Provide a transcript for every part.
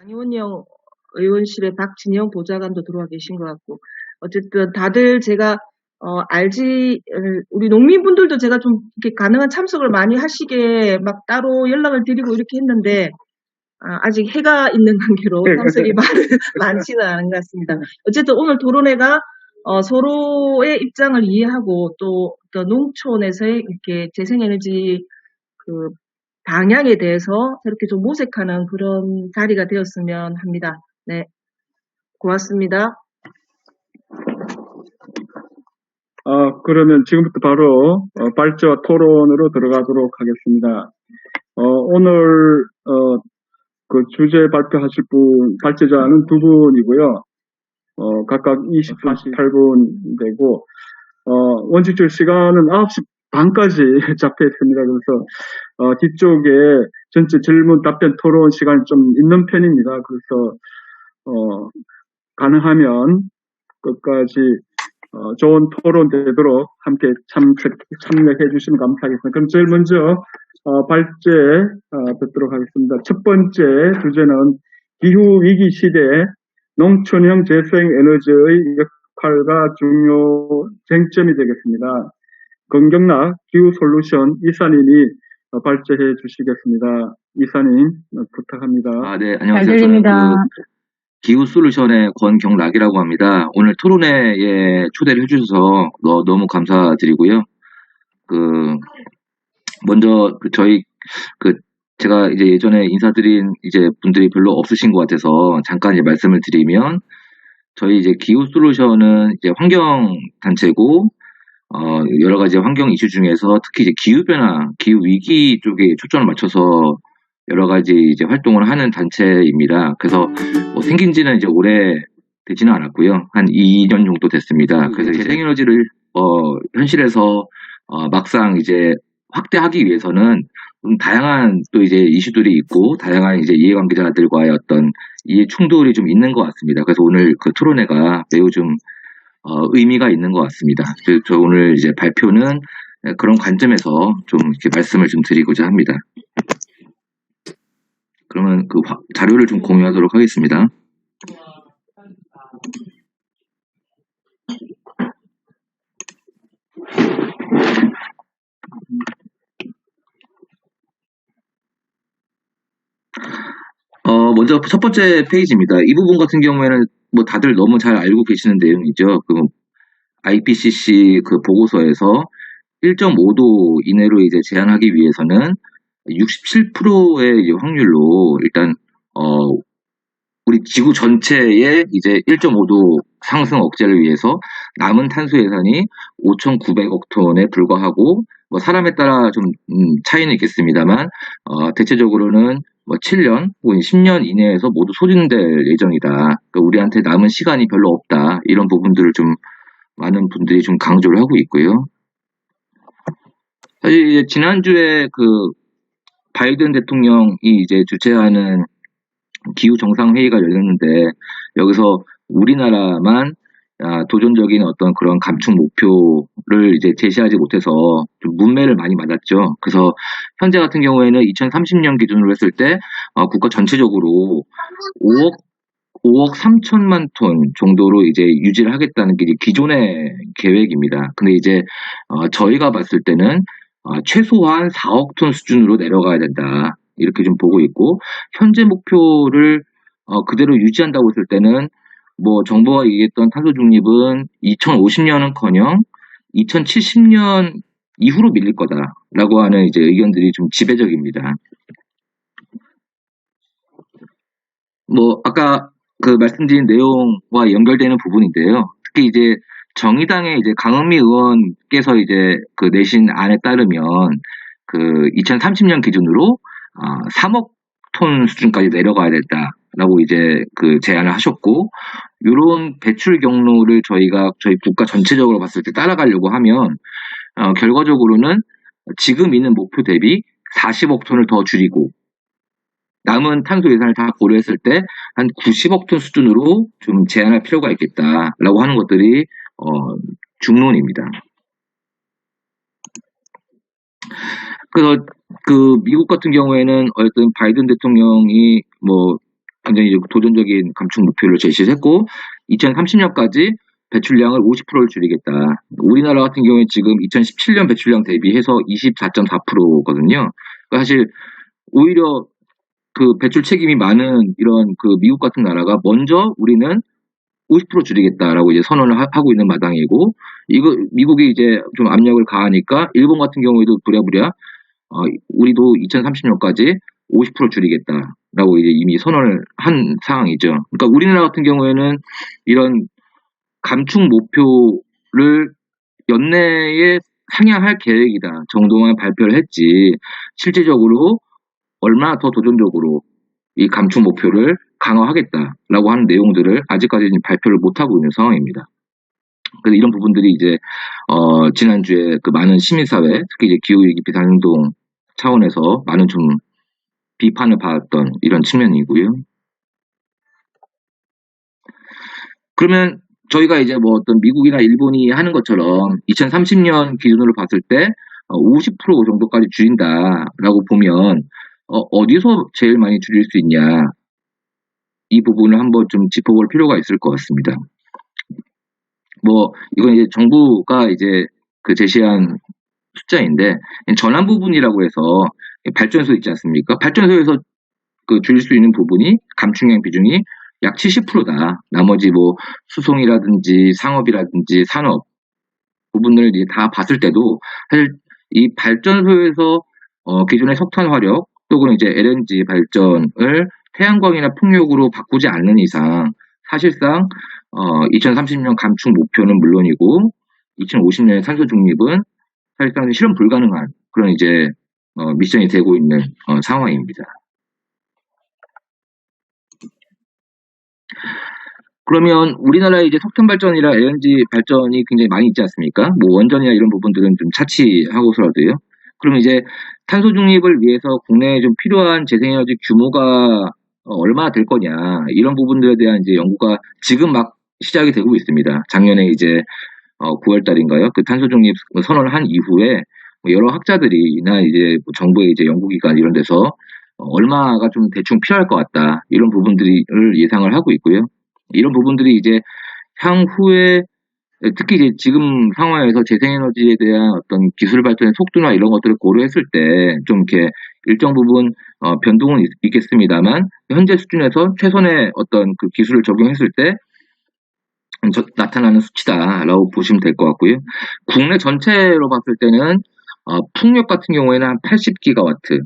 안희원영 의원실에 박진영 보좌관도 들어와 계신 것 같고, 어쨌든 다들 제가 우리 농민분들도 제가 좀 이렇게 가능한 참석을 많이 하시게 막 따로 연락을 드리고 이렇게 했는데, 아직 해가 있는 관계로 참석이 많지는 않은 것 같습니다. 어쨌든 오늘 토론회가 서로의 입장을 이해하고 또 농촌에서의 이렇게 재생에너지 그 방향에 대해서 이렇게 좀 모색하는 그런 자리가 되었으면 합니다. 네, 고맙습니다. 그러면 지금부터 바로 발제와 토론으로 들어가도록 하겠습니다. 오늘 그 주제 발표하실 발제자는 두 분이고요. 각각 48분 되고, 원칙적으로 시간은 9시 반까지 잡혀 있습니다. 그래서 뒤쪽에 전체 질문, 답변, 토론 시간이 좀 있는 편입니다. 그래서 가능하면 끝까지 좋은 토론 되도록 함께 참여해 주시면 감사하겠습니다. 그럼 제일 먼저 발제 듣도록 하겠습니다. 첫 번째 주제는 기후위기 시대에 농촌형 재생에너지의 역할과 중요 쟁점이 되겠습니다. 건경락 기후솔루션 이사님이 발제해 주시겠습니다. 이사님 부탁합니다. 네, 안녕하세요. 저는 기후솔루션의 권경락이라고 합니다. 오늘 토론회에 초대를 해주셔서 너무 감사드리고요. 먼저 제가 이제 예전에 인사드린 이제 분들이 별로 없으신 것 같아서 잠깐 이제 말씀을 드리면, 저희 이제 기후솔루션은 이제 환경단체고, 여러 가지 환경 이슈 중에서 특히 이제 기후변화, 기후위기 쪽에 초점을 맞춰서 여러 가지 이제 활동을 하는 단체입니다. 그래서 생긴 지는 이제 오래 되지는 않았고요. 한 2년 정도 됐습니다. 그래서 재생에너지를 현실에서 막상 이제 확대하기 위해서는 다양한 또 이제 이슈들이 있고, 다양한 이제 이해관계자들과의 어떤 이해 충돌이 좀 있는 것 같습니다. 그래서 오늘 그 토론회가 매우 좀 의미가 있는 것 같습니다. 그래서 저 오늘 이제 발표는 그런 관점에서 좀 이렇게 말씀을 좀 드리고자 합니다. 그러면 그 자료를 좀 공유하도록 하겠습니다. 먼저 첫 번째 페이지입니다. 이 부분 같은 경우에는 뭐 다들 너무 잘 알고 계시는 내용이죠. IPCC 그 보고서에서 1.5도 이내로 이제 제한하기 위해서는 67%의 확률로 일단 우리 지구 전체의 이제 1.5도 상승 억제를 위해서 남은 탄소 예산이 5,900억 톤에 불과하고, 뭐 사람에 따라 좀 차이는 있겠습니다만 대체적으로는 뭐 7년 혹은 10년 이내에서 모두 소진될 예정이다. 그러니까 우리한테 남은 시간이 별로 없다. 이런 부분들을 좀 많은 분들이 좀 강조를 하고 있고요. 사실 이제 지난주에 그 바이든 대통령이 이제 주최하는 기후 정상회의가 열렸는데, 여기서 우리나라만 도전적인 어떤 그런 감축 목표를 이제 제시하지 못해서 좀 문매를 많이 맞았죠. 그래서 현재 같은 경우에는 2030년 기준으로 했을 때 국가 전체적으로 5억 3천만 톤 정도로 이제 유지를 하겠다는 게 기존의 계획입니다. 근데 이제 저희가 봤을 때는 최소한 4억 톤 수준으로 내려가야 된다. 이렇게 좀 보고 있고, 현재 목표를 그대로 유지한다고 했을 때는 뭐 정부가 얘기했던 탄소 중립은 2050년은커녕 2070년 이후로 밀릴 거다라고 하는 이제 의견들이 좀 지배적입니다. 뭐 아까 그 말씀드린 내용과 연결되는 부분인데요. 특히 이제 정의당의 이제 강은미 의원께서 이제 그 내신 안에 따르면 그 2030년 기준으로 3억 톤 수준까지 내려가야 된다라고 이제 그 제안을 하셨고, 이런 배출 경로를 저희 국가 전체적으로 봤을 때 따라가려고 하면 결과적으로는 지금 있는 목표 대비 40억 톤을 더 줄이고, 남은 탄소 예산을 다 고려했을 때 한 90억 톤 수준으로 좀 제한할 필요가 있겠다라고 하는 것들이 중론입니다. 그래서 그 미국 같은 경우에는 어쨌든 바이든 대통령이 뭐 굉장히 도전적인 감축 목표를 제시했고 2030년까지 배출량을 50%를 줄이겠다. 우리나라 같은 경우에 지금 2017년 배출량 대비해서 24.4%거든요. 사실 오히려 그 배출 책임이 많은 이런 그 미국 같은 나라가 먼저 우리는 50% 줄이겠다라고 이제 선언을 하고 있는 마당이고, 이거 미국이 이제 좀 압력을 가하니까 일본 같은 경우에도 부랴부랴 우리도 2030년까지 50% 줄이겠다라고 이제 이미 선언을 한 상황이죠. 그러니까 우리나라 같은 경우에는 이런 감축 목표를 연내에 상향할 계획이다 정도만 발표를 했지, 실질적으로 얼마나 더 도전적으로 이 감축 목표를 강화하겠다라고 하는 내용들을 아직까지 발표를 못하고 있는 상황입니다. 그래서 이런 부분들이 이제 지난주에 그 많은 시민사회, 특히 이제 기후위기 비상행동 차원에서 많은 좀 비판을 받았던 이런 측면이고요. 그러면 저희가 이제 뭐 어떤 미국이나 일본이 하는 것처럼 2030년 기준으로 봤을 때 50% 정도까지 줄인다라고 보면 어디서 제일 많이 줄일 수 있냐, 이 부분을 한번 좀 짚어볼 필요가 있을 것 같습니다. 뭐 이건 이제 정부가 이제 그 제시한 숫자인데, 전환 부분이라고 해서 발전소 있지 않습니까? 발전소에서 그 줄일 수 있는 부분이 감축량 비중이 약 70%다. 나머지 뭐 수송이라든지 상업이라든지 산업 부분을 이제 다 봤을 때도 사실 이 발전소에서 기존의 석탄 화력 또는 이제 LNG 발전을 태양광이나 풍력으로 바꾸지 않는 이상 사실상 2030년 감축 목표는 물론이고 2050년의 탄소 중립은 사실상 실현 불가능한 그런 이제 미션이 되고 있는 상황입니다. 그러면 우리나라에 이제 석탄 발전이나 LNG 발전이 굉장히 많이 있지 않습니까? 뭐 원전이나 이런 부분들은 좀 차치하고서라도요. 그럼 이제 탄소 중립을 위해서 국내에 좀 필요한 재생에너지 규모가 얼마나 될 거냐, 이런 부분들에 대한 이제 연구가 지금 막 시작이 되고 있습니다. 작년에 이제 9월 달인가요? 그 탄소 중립 선언을 한 이후에 여러 학자들이나 이제 정부의 이제 연구기관 이런 데서 얼마가 좀 대충 필요할 것 같다, 이런 부분들을 예상을 하고 있고요. 이런 부분들이 이제 향후에 특히 이제 지금 상황에서 재생에너지에 대한 어떤 기술 발전의 속도나 이런 것들을 고려했을 때 좀 이렇게 일정 부분 변동은 있겠습니다만 현재 수준에서 최선의 어떤 그 기술을 적용했을 때 나타나는 수치다라고 보시면 될 것 같고요. 국내 전체로 봤을 때는 풍력 같은 경우에는 한 80기가와트,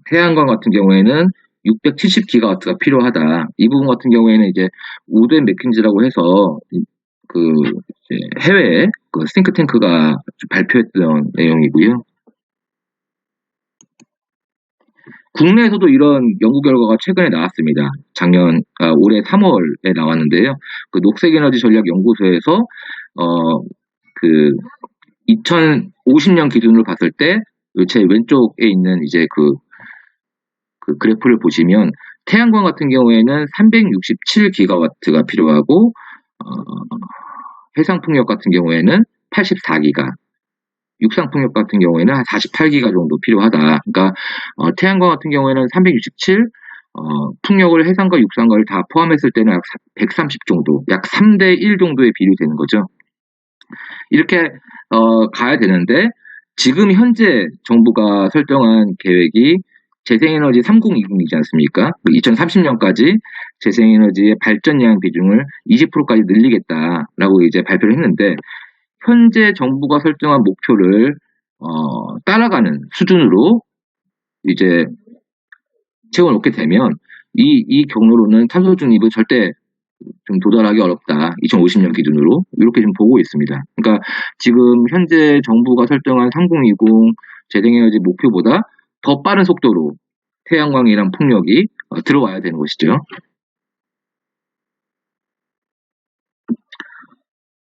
태양광 같은 경우에는 670기가와트가 필요하다. 이 부분 같은 경우에는 이제 우드 앤 맥킨지라고 해서 그 해외에 그 싱크탱크가 발표했던 내용이고요. 국내에서도 이런 연구 결과가 최근에 나왔습니다. 올해 3월에 나왔는데요. 그 녹색에너지 전략 연구소에서 그 2050년 기준으로 봤을 때 제 왼쪽에 있는 이제 그 그래프를 보시면 태양광 같은 경우에는 367기가와트가 필요하고 해상풍력 같은 경우에는 84기가, 육상풍력 같은 경우에는 한 48기가 정도 필요하다. 그러니까 태양광 같은 경우에는 367, 풍력을 해상과 육상과를 다 포함했을 때는 약 130 정도, 약 3대1 정도의 비율이 되는 거죠. 이렇게 가야 되는데 지금 현재 정부가 설정한 계획이 재생에너지 3020이지 않습니까? 2030년까지 재생에너지의 발전량 비중을 20%까지 늘리겠다라고 이제 발표를 했는데, 현재 정부가 설정한 목표를 따라가는 수준으로 이제 채워놓게 되면 이 경로로는 탄소 중립은 절대 좀 도달하기 어렵다. 2050년 기준으로 이렇게 좀 보고 있습니다. 그러니까 지금 현재 정부가 설정한 3020 재생에너지 목표보다 더 빠른 속도로 태양광이랑 풍력이 들어와야 되는 것이죠.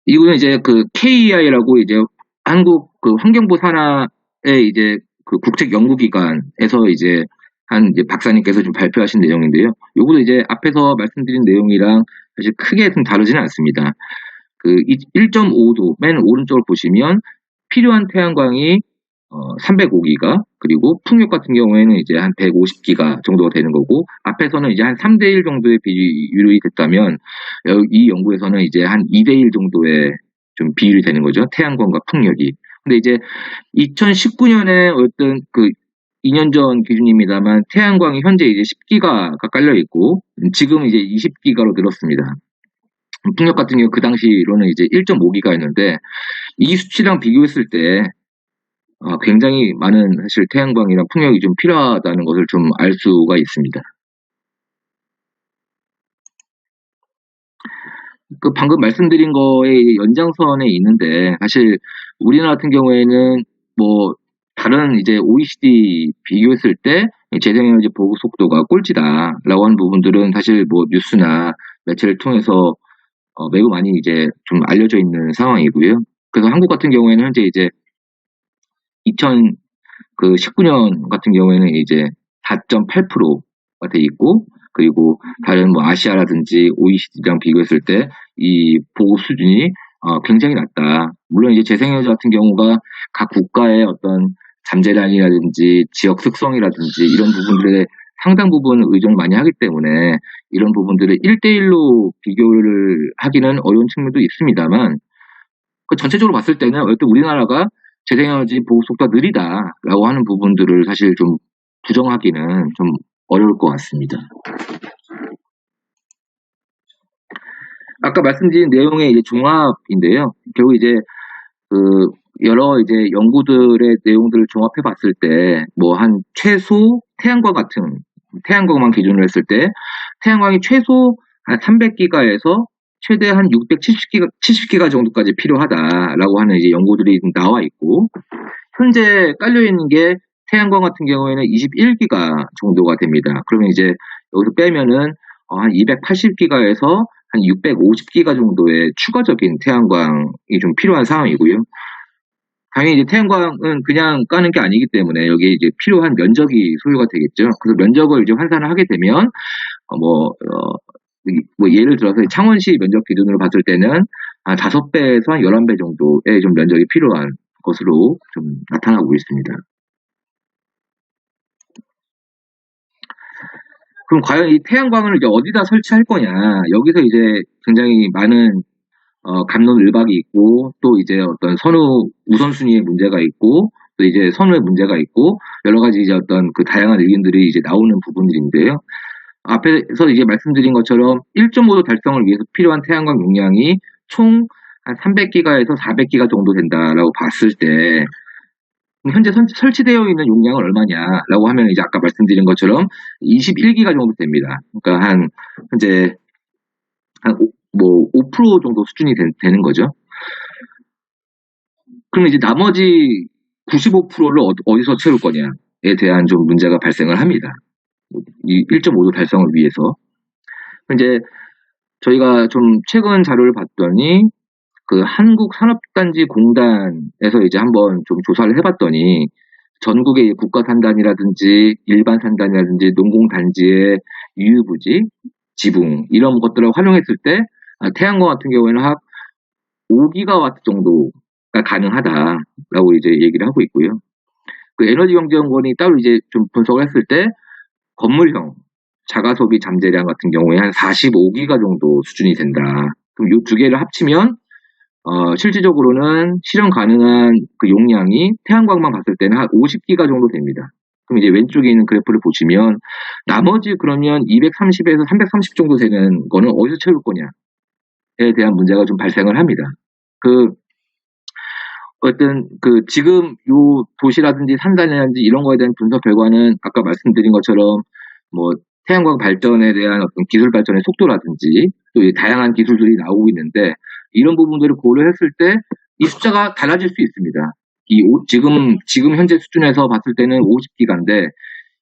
이거는 이제 그 KEI라고 이제 한국 그 환경부 산하의 이제 그 국책 연구기관에서 이제 한 이제 박사님께서 좀 발표하신 내용인데요. 요것도 이제 앞에서 말씀드린 내용이랑 사실 크게 좀 다르지는 않습니다. 그 1.5도 맨 오른쪽을 보시면 필요한 태양광이 305기가, 그리고 풍력 같은 경우에는 이제 한 150기가 정도가 되는 거고, 앞에서는 이제 한 3대1 정도의 비율이 됐다면, 이 연구에서는 이제 한 2대1 정도의 좀 비율이 되는 거죠. 태양광과 풍력이. 근데 이제 2019년에 어떤 2년 전 기준입니다만, 태양광이 현재 이제 10기가가 깔려 있고, 지금 이제 20기가로 늘었습니다. 풍력 같은 경우 그 당시로는 이제 1.5기가였는데, 이 수치랑 비교했을 때 굉장히 많은 사실 태양광이랑 풍력이 좀 필요하다는 것을 좀 알 수가 있습니다. 방금 말씀드린 거의 연장선에 있는데, 사실 우리나라 같은 경우에는 뭐 다른 이제 OECD 비교했을 때 재생에너지 보급 속도가 꼴찌다라고 하는 부분들은 사실 뭐 뉴스나 매체를 통해서 매우 많이 이제 좀 알려져 있는 상황이고요. 그래서 한국 같은 경우에는 현재 이제 2019년 같은 경우에는 이제 4.8%가 돼 있고, 그리고 다른 뭐 아시아라든지 OECD랑 비교했을 때 이 보급 수준이 굉장히 낮다. 물론 이제 재생에너지 같은 경우가 각 국가의 어떤 잠재량이라든지 지역 특성이라든지 이런 부분들에 상당 부분 의존을 많이 하기 때문에 이런 부분들을 1대1로 비교를 하기는 어려운 측면도 있습니다만, 전체적으로 봤을 때는 어쨌든 우리나라가 재생에너지 보급 속도가 느리다라고 하는 부분들을 사실 좀 부정하기는 좀 어려울 것 같습니다. 아까 말씀드린 내용의 이제 종합인데요. 결국 이제 여러 이제 연구들의 내용들을 종합해 봤을 때, 뭐 한 최소 태양광만 기준으로 했을 때, 태양광이 최소 한 300기가에서 최대 한 670기가 정도까지 필요하다라고 하는 이제 연구들이 나와 있고, 현재 깔려 있는 게 태양광 같은 경우에는 21기가 정도가 됩니다. 그러면 이제 여기서 빼면은 한 280기가에서 한 650기가 정도의 추가적인 태양광이 좀 필요한 상황이고요. 당연히 이제 태양광은 그냥 까는 게 아니기 때문에 여기에 이제 필요한 면적이 소요가 되겠죠. 그래서 면적을 이제 환산을 하게 되면 뭐 예를 들어서 창원시 면적 기준으로 봤을 때는 한 5배에서 한 11배 정도의 좀 면적이 필요한 것으로 좀 나타나고 있습니다. 그럼 과연 이 태양광을 이제 어디다 설치할 거냐? 여기서 이제 굉장히 많은 갑론을박이 있고, 또 이제 어떤 선호 우선순위의 문제가 있고, 또 이제 선호의 문제가 있고, 여러 가지 이제 어떤 다양한 의견들이 이제 나오는 부분들인데요. 앞에서 이제 말씀드린 것처럼 1.5도 달성을 위해서 필요한 태양광 용량이 총 한 300기가에서 400기가 정도 된다라고 봤을 때, 현재 설치되어 있는 용량은 얼마냐라고 하면 이제 아까 말씀드린 것처럼 21기가 정도 됩니다. 그러니까 현재 뭐 5% 정도 수준이 되는 거죠. 그럼 이제 나머지 95%를 어디서 채울 거냐에 대한 좀 문제가 발생을 합니다. 이 1.5도 달성을 위해서. 이제 저희가 좀 최근 자료를 봤더니 한국산업단지공단에서 이제 한번 좀 조사를 해봤더니 전국의 국가 산단이라든지 일반 산단이라든지 농공단지의 유휴부지, 지붕 이런 것들을 활용했을 때 태양광 같은 경우에는 한 5기가와트 정도가 가능하다라고 이제 얘기를 하고 있고요. 에너지경제연구원이 따로 이제 좀 분석을 했을 때 건물형 자가소비 잠재량 같은 경우에 한 45기가 정도 수준이 된다. 그럼 이 두 개를 합치면 실질적으로는 실현 가능한 용량이 태양광만 봤을 때는 한 50기가 정도 됩니다. 그럼 이제 왼쪽에 있는 그래프를 보시면 나머지 그러면 230에서 330 정도 되는 거는 어디서 채울 거냐에 대한 문제가 좀 발생을 합니다. 지금 요 도시라든지 산단이라든지 이런 거에 대한 분석 결과는 아까 말씀드린 것처럼 뭐 태양광 발전에 대한 어떤 기술 발전의 속도라든지 또 다양한 기술들이 나오고 있는데 이런 부분들을 고려했을 때 이 숫자가 달라질 수 있습니다. 지금 현재 수준에서 봤을 때는 50기가인데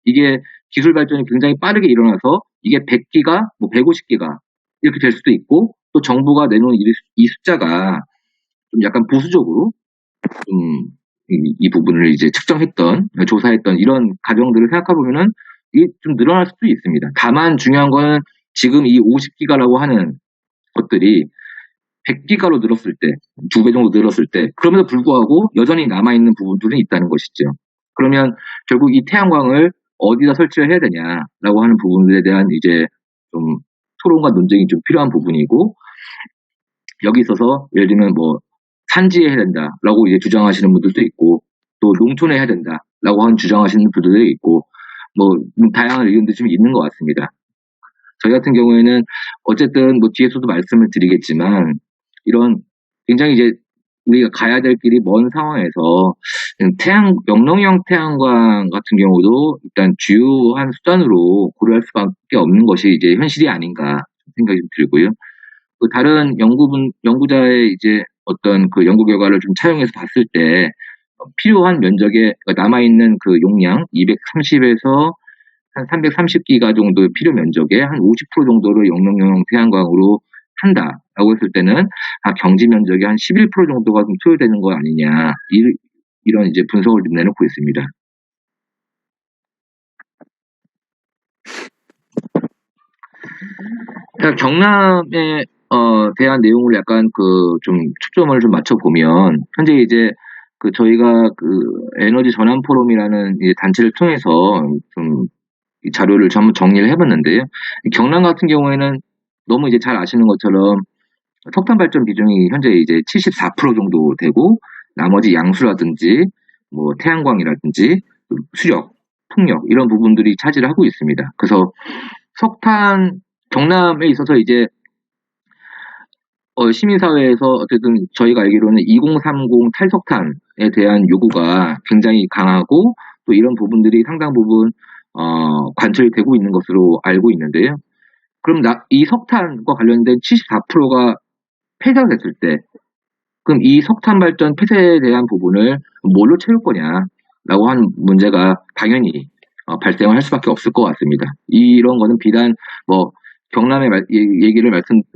이게 기술 발전이 굉장히 빠르게 일어나서 이게 100기가, 뭐 150기가 이렇게 될 수도 있고 또 정부가 내놓은 이 숫자가 좀 약간 보수적으로 이 부분을 이제 조사했던 이런 가정들을 생각해보면은 이게 좀 늘어날 수도 있습니다. 다만 중요한 거는 지금 이 50기가라고 하는 것들이 100기가로 늘었을 때, 2배 정도 늘었을 때, 그럼에도 불구하고 여전히 남아있는 부분들은 있다는 것이죠. 그러면 결국 이 태양광을 어디다 설치를 해야 되냐라고 하는 부분들에 대한 이제 좀 토론과 논쟁이 좀 필요한 부분이고, 여기 있어서 예를 들면 뭐 산지에 해야 된다라고 이제 주장하시는 분들도 있고, 또 농촌에 해야 된다라고 하는 주장하시는 분들도 있고, 뭐 다양한 의견도 좀 있는 것 같습니다. 저희 같은 경우에는 어쨌든 뭐 뒤에서도 말씀을 드리겠지만, 이런 굉장히 이제 우리가 가야 될 길이 먼 상황에서 영농형 태양광 같은 경우도 일단 주요한 수단으로 고려할 수밖에 없는 것이 이제 현실이 아닌가 생각이 좀 들고요. 그 다른 연구자의 이제 어떤 그 연구 결과를 좀 차용해서 봤을 때 필요한 면적에 남아있는 그 용량 230에서 한 330기가 정도의 필요 면적에 한 50% 정도를 영농형 태양광으로 한다라고 했을 때는 경지 면적의 한 11% 정도가 좀 소요되는 거 아니냐, 이런 이제 분석을 좀 내놓고 있습니다. 경남에 대한 내용을 약간 그 좀 초점을 좀 맞춰보면, 현재 이제 그 저희가 그 에너지 전환 포럼이라는 이제 단체를 통해서 좀 이 자료를 한번 정리를 해봤는데요. 경남 같은 경우에는 너무 이제 잘 아시는 것처럼 석탄 발전 비중이 현재 이제 74% 정도 되고, 나머지 양수라든지 뭐 태양광이라든지 수력, 풍력 이런 부분들이 차지를 하고 있습니다. 그래서 석탄 경남에 있어서 이제 시민사회에서 어쨌든 저희가 알기로는 2030 탈석탄에 대한 요구가 굉장히 강하고, 또 이런 부분들이 상당 부분 관철이 되고 있는 것으로 알고 있는데요. 그럼 이 석탄과 관련된 74%가 폐쇄가 됐을 때, 그럼 이 석탄 발전 폐쇄에 대한 부분을 뭘로 채울 거냐라고 하는 문제가 당연히 발생을 할 수밖에 없을 것 같습니다. 이런 거는 비단 뭐 경남의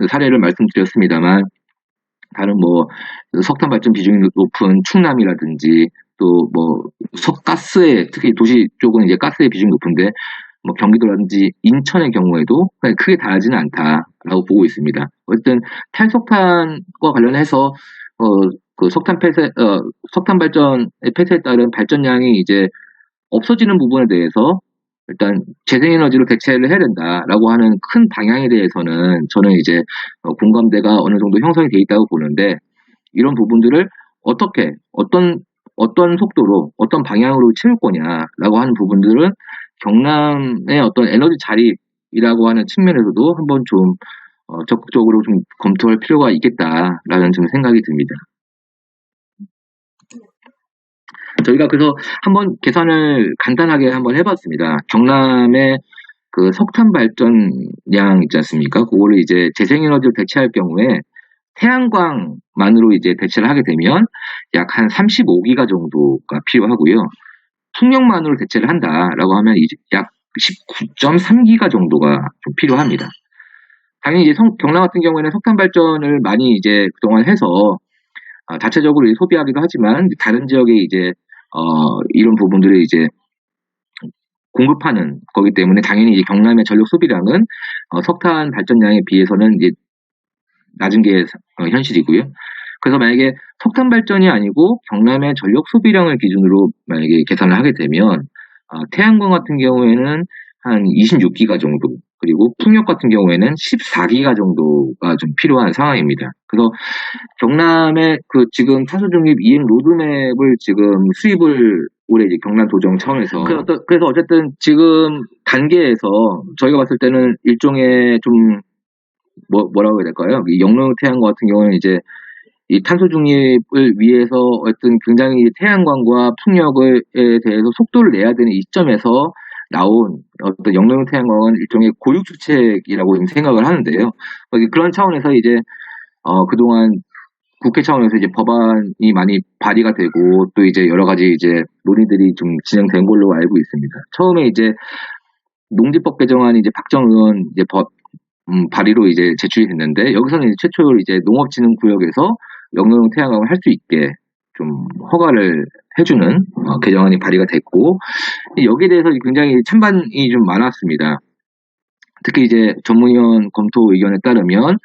사례를 말씀드렸습니다만, 다른 뭐 석탄 발전 비중이 높은 충남이라든지, 또 뭐 가스의, 특히 도시 쪽은 이제 가스의 비중이 높은데 뭐 경기도라든지 인천의 경우에도 크게 다르지는 않다라고 보고 있습니다. 어쨌든 탈석탄과 관련해서 그 석탄 발전의 폐쇄에 따른 발전량이 이제 없어지는 부분에 대해서 일단 재생에너지로 대체를 해야 된다라고 하는 큰 방향에 대해서는 저는 이제 공감대가 어느 정도 형성이 돼 있다고 보는데, 이런 부분들을 어떻게 어떤 속도로 어떤 방향으로 채울 거냐라고 하는 부분들은 경남의 어떤 에너지 자립이라고 하는 측면에서도 한번 좀 적극적으로 좀 검토할 필요가 있겠다라는 좀 생각이 듭니다. 저희가 그래서 한번 계산을 간단하게 한번 해봤습니다. 경남의 그 석탄 발전량 있지 않습니까? 그거를 이제 재생에너지로 대체할 경우에 태양광만으로 이제 대체를 하게 되면 약 한 35기가 정도가 필요하고요. 풍력만으로 대체를 한다라고 하면 이제 약 19.3기가 정도가 좀 필요합니다. 당연히 이제 경남 같은 경우에는 석탄 발전을 많이 이제 그동안 해서 자체적으로 소비하기도 하지만, 다른 지역에 이제 이런 부분들을 이제 공급하는 거기 때문에 당연히 이제 경남의 전력 소비량은 석탄 발전량에 비해서는 이제 낮은 게 현실이고요. 그래서 만약에 석탄 발전이 아니고 경남의 전력 소비량을 기준으로 만약에 계산을 하게 되면 태양광 같은 경우에는 한 26기가 정도, 그리고 풍력 같은 경우에는 14기가 정도가 좀 필요한 상황입니다. 그래서 경남의 그 지금 탄소 중립 이행 로드맵을 지금 수립을 올해 이제 경남도정 차원에서, 그래서 어쨌든 지금 단계에서 저희가 봤을 때는 일종의 좀 뭐라고 해야 될까요? 이 영농 태양광 같은 경우는 이제 이 탄소 중립을 위해서 어쨌든 굉장히 태양광과 풍력에 대해서 속도를 내야 되는 이점에서 나온 어떤 영농 태양광은 일종의 고육 주책이라고 생각을 하는데요. 그런 차원에서 이제 그동안 국회 차원에서 이제 법안이 많이 발의가 되고, 또 이제 여러 가지 이제 논의들이 좀 진행된 걸로 알고 있습니다. 처음에 이제 농지법 개정안이 이제 박정 의원 이제 발의로 이제 제출이 됐는데, 여기서는 이제 최초로 이제 농업진흥구역에서 영농 태양광을 할 수 있게 좀 허가를 해주는 개정안이 발의가 됐고, 여기에 대해서 굉장히 찬반이 좀 많았습니다. 특히 이제 전문위원 검토 의견에 따르면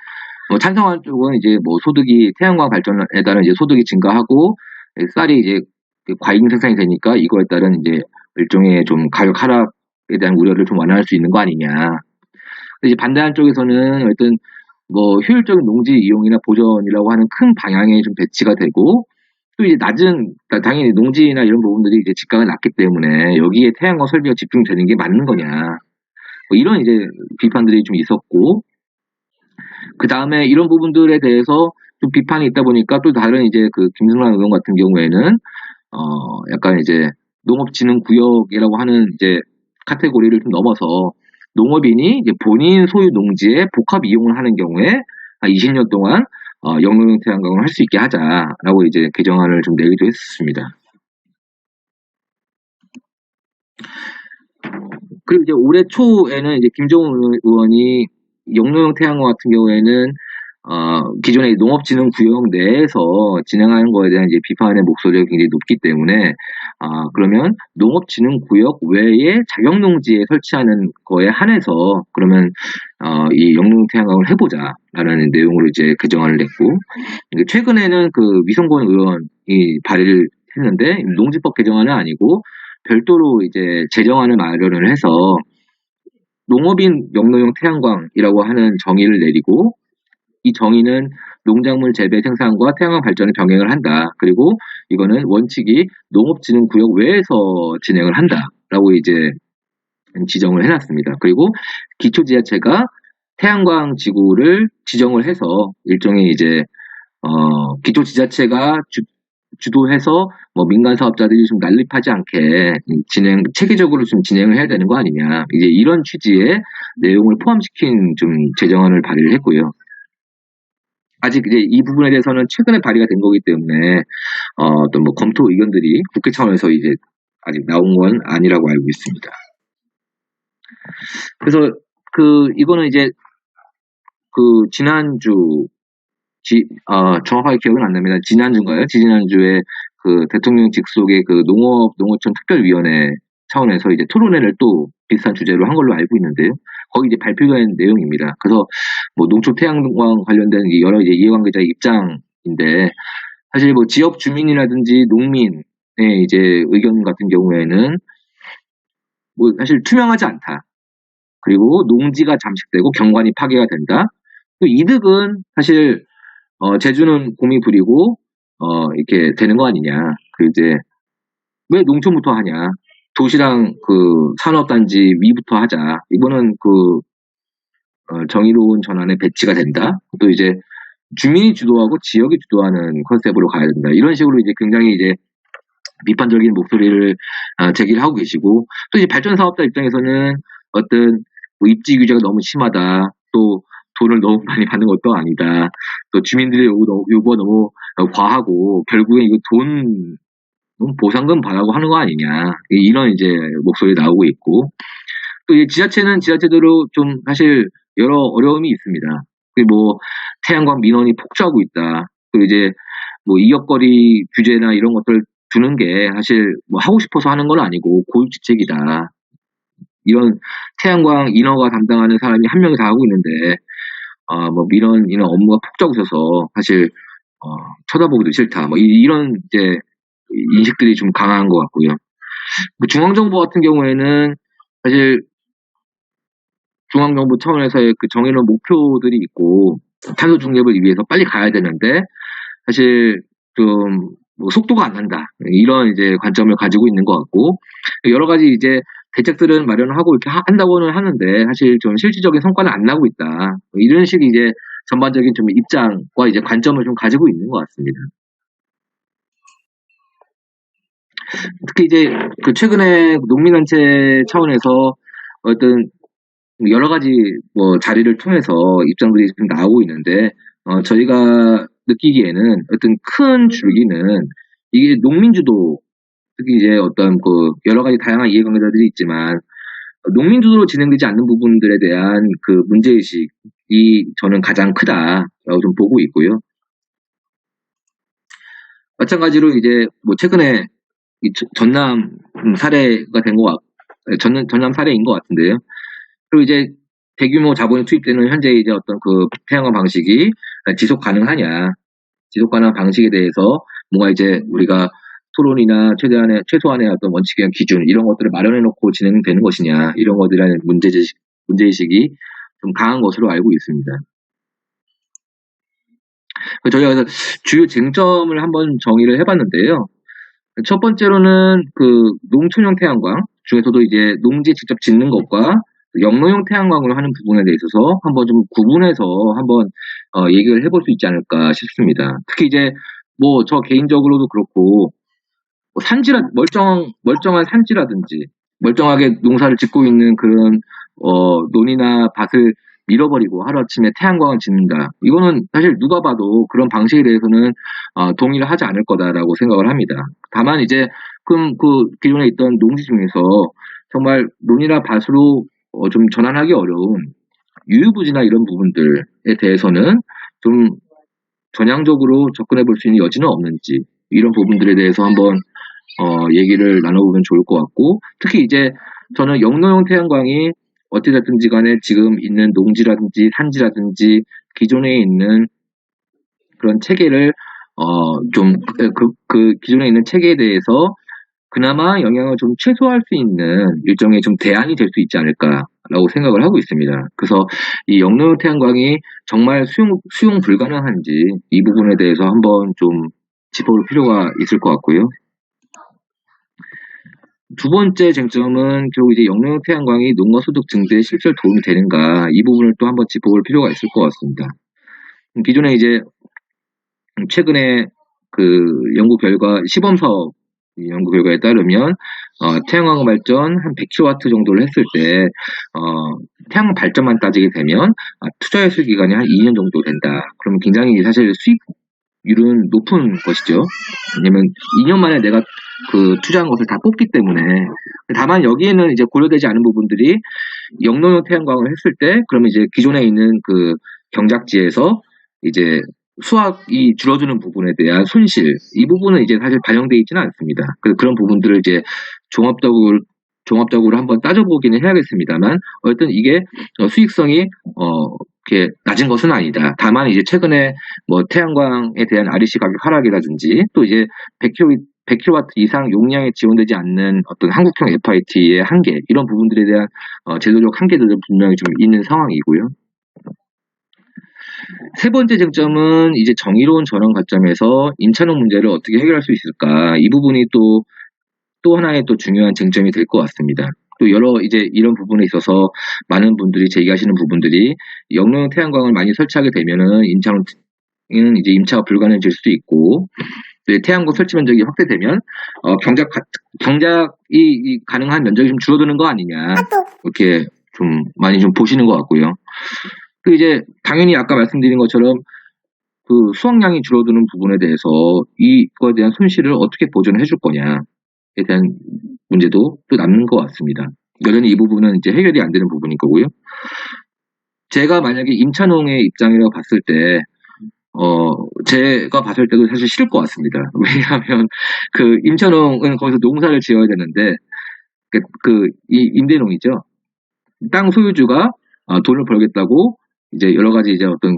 찬성하는 쪽은 이제 뭐 소득이 태양광 발전에 따른 이제 소득이 증가하고 쌀이 이제 과잉 생산이 되니까 이거에 따른 이제 일종의 좀 가격 하락에 대한 우려를 좀 완화할 수 있는 거 아니냐. 근데 이제 반대하는 쪽에서는 어떤 뭐 효율적인 농지 이용이나 보전이라고 하는 큰 방향에 좀 배치가 되고 또 이제 당연히 농지나 이런 부분들이 이제 집가가 낮기 때문에 여기에 태양광 설비가 집중되는 게 맞는 거냐. 뭐 이런 이제 비판들이 좀 있었고, 그 다음에 이런 부분들에 대해서 좀 비판이 있다 보니까 또 다른 이제 그 김승란 의원 같은 경우에는, 약간 이제 농업진흥구역이라고 하는 이제 카테고리를 좀 넘어서 농업인이 이제 본인 소유 농지에 복합 이용을 하는 경우에 한 20년 동안 영농용 태양광을 할 수 있게 하자라고 이제 개정안을 좀 내기도 했습니다. 그리고 이제 올해 초에는 이제 김종훈 의원이 영농용 태양광 같은 경우에는 기존의 농업진흥구역 내에서 진행하는 거에 대한 이제 비판의 목소리가 굉장히 높기 때문에 그러면 농업진흥구역 외에 자격농지에 설치하는 거에 한해서 그러면 이 영농용 태양광을 해보자라는 내용으로 이제 개정안을 냈고, 최근에는 그 위성권 의원이 발의를 했는데 농지법 개정안은 아니고 별도로 이제 제정안을 마련을 해서 농업인 영농용 태양광이라고 하는 정의를 내리고, 이 정의는 농작물 재배 생산과 태양광 발전을 병행을 한다. 그리고 이거는 원칙이 농업진흥구역 외에서 진행을 한다라고 이제 지정을 해놨습니다. 그리고 기초지자체가 태양광 지구를 지정을 해서 일종의 이제 기초지자체가 주도해서 뭐 민간 사업자들이 좀 난립하지 않게 체계적으로 좀 진행을 해야 되는 거 아니냐. 이제 이런 취지의 내용을 포함시킨 좀 제정안을 발의를 했고요. 아직 이제 이 부분에 대해서는 최근에 발의가 된 거기 때문에 어떤 뭐 검토 의견들이 국회 차원에서 이제 아직 나온 건 아니라고 알고 있습니다. 그래서 이거는 이제 지난주 정확하게 기억은 안 납니다. 지난주인가요? 지난주에 그 대통령 직속의 그 농어촌 특별위원회 차원에서 이제 토론회를 또 비슷한 주제로 한 걸로 알고 있는데요. 거기 이제 발표된 내용입니다. 그래서 뭐 농촌 태양광 관련된 여러 이제 이해관계자의 입장인데, 사실 뭐 지역 주민이라든지 농민의 이제 의견 같은 경우에는 뭐 사실 투명하지 않다. 그리고 농지가 잠식되고 경관이 파괴가 된다. 또 이득은 사실 제주는 곰이 부리고 이렇게 되는 거 아니냐. 이제 왜 농촌부터 하냐. 도시랑 그 산업단지 위부터 하자. 이거는 정의로운 전환에 배치가 된다. 또 이제 주민이 주도하고 지역이 주도하는 컨셉으로 가야 된다. 이런 식으로 이제 굉장히 이제 비판적인 목소리를 제기를 하고 계시고, 또 이제 발전 사업자 입장에서는 어떤 뭐 입지 규제가 너무 심하다. 또 돈을 너무 많이 받는 것도 아니다. 또 주민들의 요구가 너무 과하고 결국엔 이거 돈 보상금 받라고 하는 거 아니냐. 이런 이제 목소리 나오고 있고, 또 이 지자체는 지자체대로 좀 사실 여러 어려움이 있습니다. 뭐 태양광 민원이 폭주하고 있다. 또 이제 뭐 이격거리 규제나 이런 것들 두는 게 사실 뭐 하고 싶어서 하는 건 아니고 고육지책이다. 이런 태양광 인허가 담당하는 사람이 한 명이 다 하고 있는데 뭐 민원 이런 업무가 폭주하고 있어서 사실 쳐다보기도 싫다. 뭐 이런 이제 인식들이 좀 강한 것 같고요. 중앙정부 같은 경우에는 사실 중앙정부 차원에서의 그 정해놓은 목표들이 있고 탄소 중립을 위해서 빨리 가야 되는데 사실 좀 뭐 속도가 안 난다. 이런 이제 관점을 가지고 있는 것 같고, 여러 가지 이제 대책들은 마련하고 이렇게 한다고는 하는데 사실 좀 실질적인 성과는 안 나고 있다. 이런 식의 이제 전반적인 좀 입장과 이제 관점을 좀 가지고 있는 것 같습니다. 특히 이제 그 최근에 농민단체 차원에서 어떤 여러 가지 뭐 자리를 통해서 입장들이 좀 나오고 있는데, 저희가 느끼기에는 어떤 큰 줄기는 이게 농민주도, 특히 이제 어떤 그 여러 가지 다양한 이해관계자들이 있지만 농민주도로 진행되지 않는 부분들에 대한 그 문제의식이 저는 가장 크다라고 좀 보고 있고요. 마찬가지로 이제 뭐 최근에 전남 사례가 된 것 전남 사례인 것 같은데요. 그리고 이제 대규모 자본이 투입되는 현재 이제 어떤 그 태양광 방식이 지속 가능하냐, 지속 가능한 방식에 대해서 뭔가 이제 우리가 토론이나 최소한의 어떤 원칙이나 기준 이런 것들을 마련해 놓고 진행되는 것이냐, 이런 것들에 대한 문제의식이 좀 강한 것으로 알고 있습니다. 저희가 그래서 주요 쟁점을 한번 정의를 해봤는데요. 첫 번째로는 그 농촌형 태양광 중에서도 이제 농지에 직접 짓는 것과 영농형 태양광으로 하는 부분에 대해서 한번 좀 구분해서 한번 얘기를 해볼 수 있지 않을까 싶습니다. 특히 이제 뭐 저 개인적으로도 그렇고 멀쩡한 산지라든지 멀쩡하게 농사를 짓고 있는 그런 논이나 밭을 밀어버리고 하루아침에 태양광을 짓는다. 이거는 사실 누가 봐도 그런 방식에 대해서는 동의를 하지 않을 거다라고 생각을 합니다. 다만 이제 그럼 그 기존에 있던 농지 중에서 정말 논이나 밭으로 좀 전환하기 어려운 유유부지나 이런 부분들에 대해서는 좀 전향적으로 접근해 볼 수 있는 여지는 없는지, 이런 부분들에 대해서 한번 얘기를 나눠보면 좋을 것 같고, 특히 이제 저는 영농형 태양광이 어찌됐든지 간에 지금 있는 농지라든지 산지라든지 기존에 있는 그런 체계를 기존에 있는 체계에 대해서 그나마 영향을 좀 최소화할 수 있는 일종의 좀 대안이 될 수 있지 않을까라고 생각을 하고 있습니다. 그래서 이 영농형 태양광이 정말 수용 불가능한지 이 부분에 대해서 한번 좀 짚어볼 필요가 있을 것 같고요. 두 번째 쟁점은 결국 이제 영농형 태양광이 농가 소득 증대에 실제로 도움이 되는가, 이 부분을 또 한번 짚어볼 필요가 있을 것 같습니다. 기존에 이제 최근에 그 연구 결과 시범 사업 연구 결과에 따르면 태양광 발전 한 100kW 정도를 했을 때 태양광 발전만 따지게 되면 투자 예술 기간이 한 2년 정도 된다. 그러면 굉장히 사실 수익률은 높은 것이죠. 왜냐면 2년 만에 내가 그 투자한 것을 다 뽑기 때문에. 다만 여기에는 이제 고려되지 않은 부분들이 영농형 태양광을 했을 때 그러면 이제 기존에 있는 그 경작지에서 이제 수확이 줄어드는 부분에 대한 손실, 이 부분은 이제 사실 반영되어 있지는 않습니다. 그런 부분들을 이제 종합적으로 한번 따져보기는 해야겠습니다만, 어쨌든 이게 수익성이 이렇게 낮은 것은 아니다. 다만 이제 최근에 뭐 태양광에 대한 REC 가격 하락이라든지 또 이제 100kW 이상 용량에 지원되지 않는 어떤 한국형 FIT의 한계, 이런 부분들에 대한 제도적 한계들도 분명히 좀 있는 상황이고요. 세 번째 쟁점은 이제 정의로운 전환 관점에서 임차농 문제를 어떻게 해결할 수 있을까, 이 부분이 또 하나의 또 중요한 쟁점이 될 것 같습니다. 또 여러 이제 이런 부분에 있어서 많은 분들이 제기하시는 부분들이 영농형 태양광을 많이 설치하게 되면은 임차는 이제 임차가 불가능해질 수도 있고, 태양광 설치 면적이 확대되면 경작이 가능한 면적이 좀 줄어드는 거 아니냐, 이렇게 좀 많이 좀 보시는 것 같고요. 그 이제 당연히 아까 말씀드린 것처럼 그 수확량이 줄어드는 부분에 대해서 이거에 대한 손실을 어떻게 보전해 줄 거냐에 대한 문제도 또 남는 것 같습니다. 여전히 이 부분은 이제 해결이 안 되는 부분인 거고요. 제가 만약에 임차농의 입장이라고 봤을 때 제가 봤을 때도 사실 싫을 것 같습니다. 왜냐하면 그 임차농은 거기서 농사를 지어야 되는데 이 임대농이죠. 땅 소유주가 돈을 벌겠다고 이제 여러 가지 이제 어떤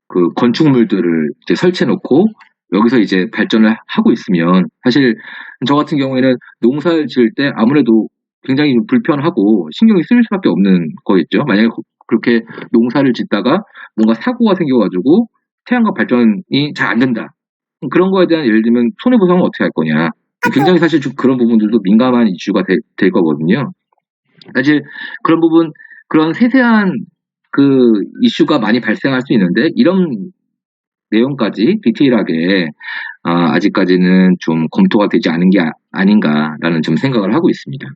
그 건축물들을 이제 설치해놓고 여기서 이제 발전을 하고 있으면, 사실 저 같은 경우에는 농사를 지을 때 아무래도 굉장히 불편하고 신경이 쓰일 수밖에 없는 거겠죠. 만약에 그렇게 농사를 짓다가 뭔가 사고가 생겨가지고 태양광 발전이 잘 안 된다, 그런 거에 대한 예를 들면 손해보상은 어떻게 할 거냐, 굉장히 사실 좀 그런 부분들도 민감한 이슈가 될 거거든요. 사실 그런 부분, 그런 세세한 그 이슈가 많이 발생할 수 있는데, 이런 내용까지 디테일하게 아직까지는 좀 검토가 되지 않은 게 아닌가라는 좀 생각을 하고 있습니다.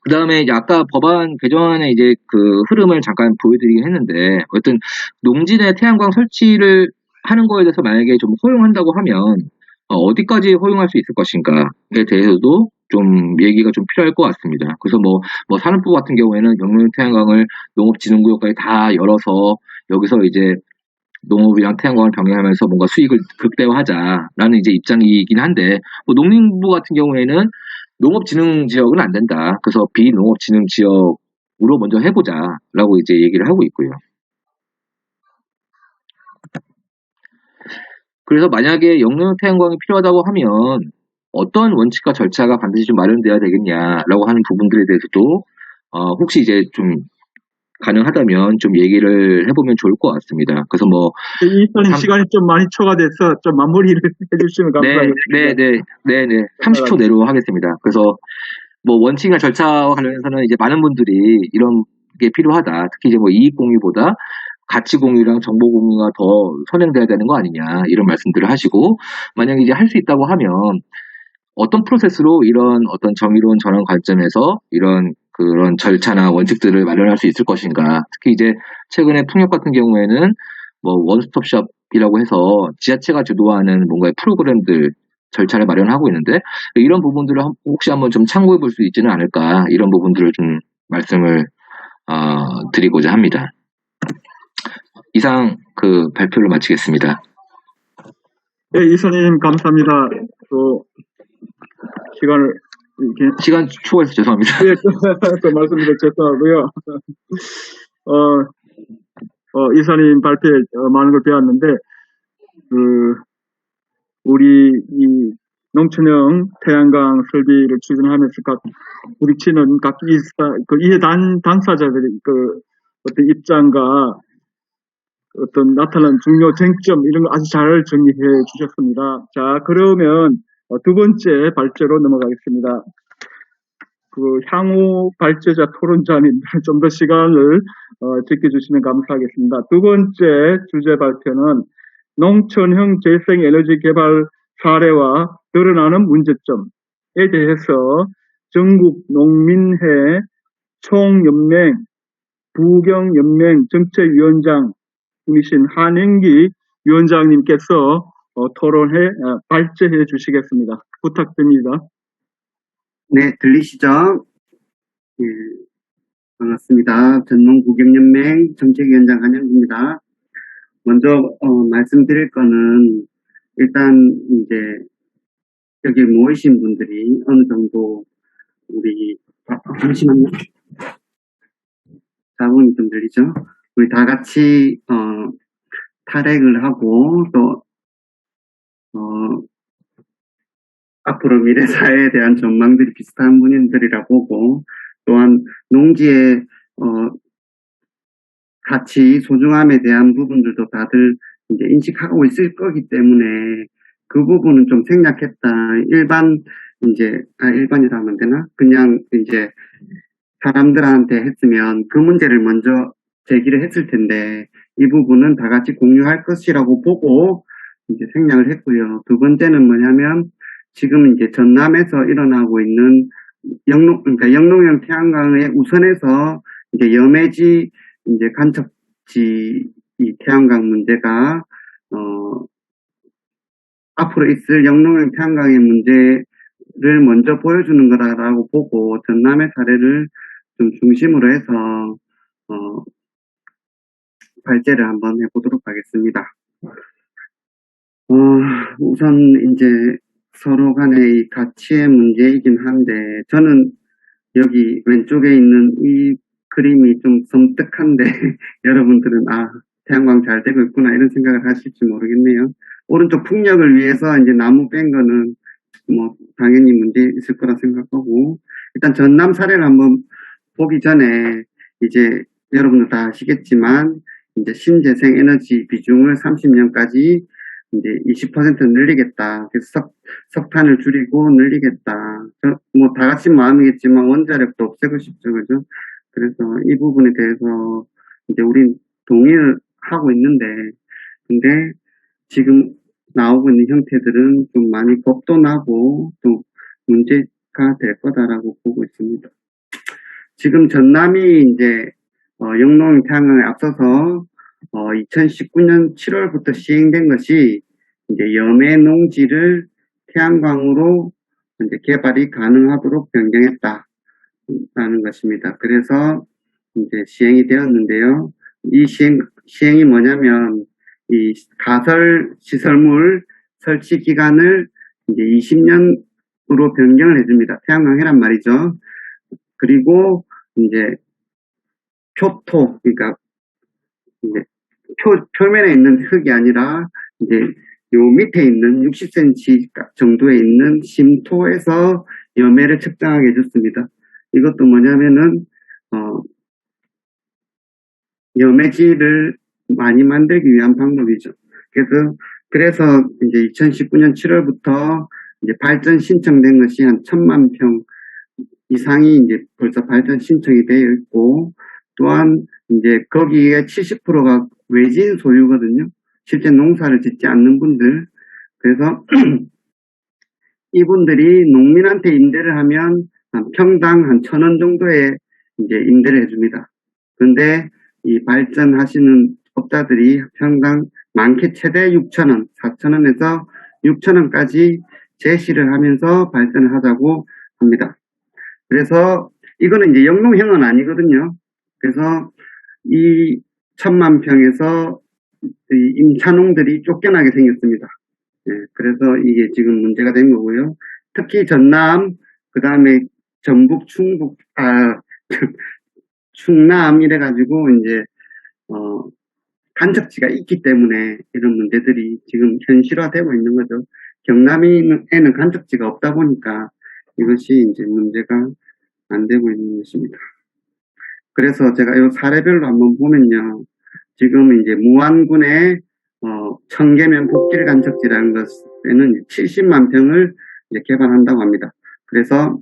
그 다음에 이제 아까 법안 개정안의 이제 그 흐름을 잠깐 보여드리긴 했는데, 어쨌든 농지 내 태양광 설치를 하는 거에 대해서 만약에 좀 허용한다고 하면 어디까지 허용할 수 있을 것인가에 대해서도 좀 얘기가 좀 필요할 것 같습니다. 그래서 뭐 산업부 같은 경우에는 영농형 태양광을 농업진흥구역까지 다 열어서 여기서 이제 농업이랑 태양광을 병행하면서 뭔가 수익을 극대화하자라는 이제 입장이긴 한데, 뭐 농림부 같은 경우에는 농업진흥지역은 안 된다. 그래서 비농업진흥지역으로 먼저 해보자라고 이제 얘기를 하고 있고요. 그래서 만약에 영농 태양광이 필요하다고 하면 어떤 원칙과 절차가 반드시 좀 마련돼야 되겠냐라고 하는 부분들에 대해서도 혹시 이제 좀 가능하다면 좀 얘기를 해보면 좋을 것 같습니다. 그래서 뭐 이사님 시간이 좀 많이 초과돼서 좀 마무리를 해주시면 감사하겠습니다. 네네 30초 내로 하겠습니다. 그래서 뭐 원칙이나 절차와 관련해서는 이제 많은 분들이 이런 게 필요하다. 특히 이제 뭐 이익 공유보다 가치 공유랑 정보 공유가 더 선행돼야 되는 거 아니냐 이런 말씀들을 하시고, 만약에 이제 할 수 있다고 하면 어떤 프로세스로 이런 어떤 정의로운 전환 관점에서 이런 그런 절차나 원칙들을 마련할 수 있을 것인가. 특히 이제 최근에 풍력 같은 경우에는 뭐 원스톱숍이라고 해서 지자체가 주도하는 뭔가의 프로그램들 절차를 마련하고 있는데, 이런 부분들을 혹시 한번 좀 참고해 볼 수 있지는 않을까, 이런 부분들을 좀 말씀을 드리고자 합니다. 이상 그 발표를 마치겠습니다. 네, 이사님 감사합니다. 또 시간을 이렇게 시간 초과해서 죄송합니다. 예, 또 말씀드려 죄송하고요. 이사님 발표에 많은 걸 배웠는데, 우리 이 농촌형 태양광 설비를 추진하면서 부딪히는 각 이해 당사자들의 어떤 입장과 어떤 나타난 중요 쟁점 이런 거 아주 잘 정리해 주셨습니다. 자, 그러면 두 번째 발제로 넘어가겠습니다. 향후 발제자 토론자님 좀 더 시간을 지켜주시면 감사하겠습니다. 두 번째 주제 발표는 농촌형 재생에너지 개발 사례와 드러나는 문제점에 대해서 전국 농민회 총연맹 부경연맹 정책위원장이신 한행기 위원장님께서 토론회 발제해 주시겠습니다. 부탁드립니다. 네, 들리시죠? 예, 반갑습니다. 전농부경연맹 정책위원장 한영기입니다. 먼저 말씀드릴 거는, 일단 이제 여기 모이신 분들이 어느 정도 우리 잠시만요. 자본이 좀 들리죠? 우리 다 같이 탈핵을 하고 또 앞으로 미래 사회에 대한 전망들이 비슷한 분들이라 보고, 또한 농지의 가치, 소중함에 대한 부분들도 다들 이제 인식하고 있을 거기 때문에 그 부분은 좀 생략했다. 일반이라 하면 되나? 그냥 이제 사람들한테 했으면 그 문제를 먼저 제기를 했을 텐데, 이 부분은 다 같이 공유할 것이라고 보고 이제 생략을 했고요. 두 번째는 뭐냐면, 지금 이제 전남에서 일어나고 있는 영농형 태양광에 우선해서 이제 염해지 이제 간척지 이 태양광 문제가 앞으로 있을 영농형 태양광의 문제를 먼저 보여주는 거라고 보고, 전남의 사례를 좀 중심으로 해서 발제를 한번 해보도록 하겠습니다. 우선 이제 서로 간의 이 가치의 문제이긴 한데, 저는 여기 왼쪽에 있는 이 그림이 좀 섬뜩한데 여러분들은 태양광 잘 되고 있구나 이런 생각을 하실지 모르겠네요. 오른쪽 풍력을 위해서 이제 나무 뺀 거는 뭐 당연히 문제 있을 거라 생각하고, 일단 전남 사례를 한번 보기 전에 이제 여러분들 다 아시겠지만 이제 신재생 에너지 비중을 30년까지 이제 20% 늘리겠다. 그래서 석탄을 줄이고 늘리겠다. 뭐 다 같이 마음이겠지만 원자력도 없애고 싶죠, 그죠? 그래서 이 부분에 대해서 이제 우린 동의를 하고 있는데, 근데 지금 나오고 있는 형태들은 좀 많이 겁도 나고 또 문제가 될 거다라고 보고 있습니다. 지금 전남이 이제 영농 태양광에 앞서서 2019년 7월부터 시행된 것이 이제 염해 농지를 태양광으로 이제 개발이 가능하도록 변경했다라는 것입니다. 그래서 이제 시행이 되었는데요. 이 시행이 뭐냐면, 이 가설 시설물 설치 기간을 이제 20년 해수로 변경을 해줍니다. 태양광 해란 말이죠. 그리고 이제 표토, 그러니까 이제 표면에 있는 흙이 아니라 이제 요 밑에 있는 60cm 정도에 있는 심토에서 염해를 측정하게 해줬습니다. 이것도 뭐냐면은 염해질을 많이 만들기 위한 방법이죠. 그래서 이제 2019년 7월부터 이제 발전 신청된 것이 한 1000만 평 이상이 이제 벌써 발전 신청이 되어 있고, 또한 이제 거기에 70%가 외진 소유거든요. 실제 농사를 짓지 않는 분들. 그래서 이분들이 농민한테 임대를 하면 한 평당 한 1000원 정도에 이제 임대를 해줍니다. 그런데 이 발전하시는 업자들이 평당 많게 최대 6,000원, 4,000원에서 6,000원까지 제시를 하면서 발전을 하자고 합니다. 그래서 이거는 이제 영농형은 아니거든요. 그래서 이 1000만 평에서 이 임차농들이 쫓겨나게 생겼습니다. 네, 그래서 이게 지금 문제가 된 거고요. 특히 전남, 그 다음에 전북, 충북, 충남 이래가지고 이제 간접지가 있기 때문에 이런 문제들이 지금 현실화되고 있는 거죠. 경남에는 간접지가 없다 보니까 이것이 이제 문제가 안 되고 있는 것입니다. 그래서 제가 이 사례별로 한번 보면요. 지금 이제 무안군의 청계면 복길 간척지라는 것에는 70만 평을 이제 개발한다고 합니다. 그래서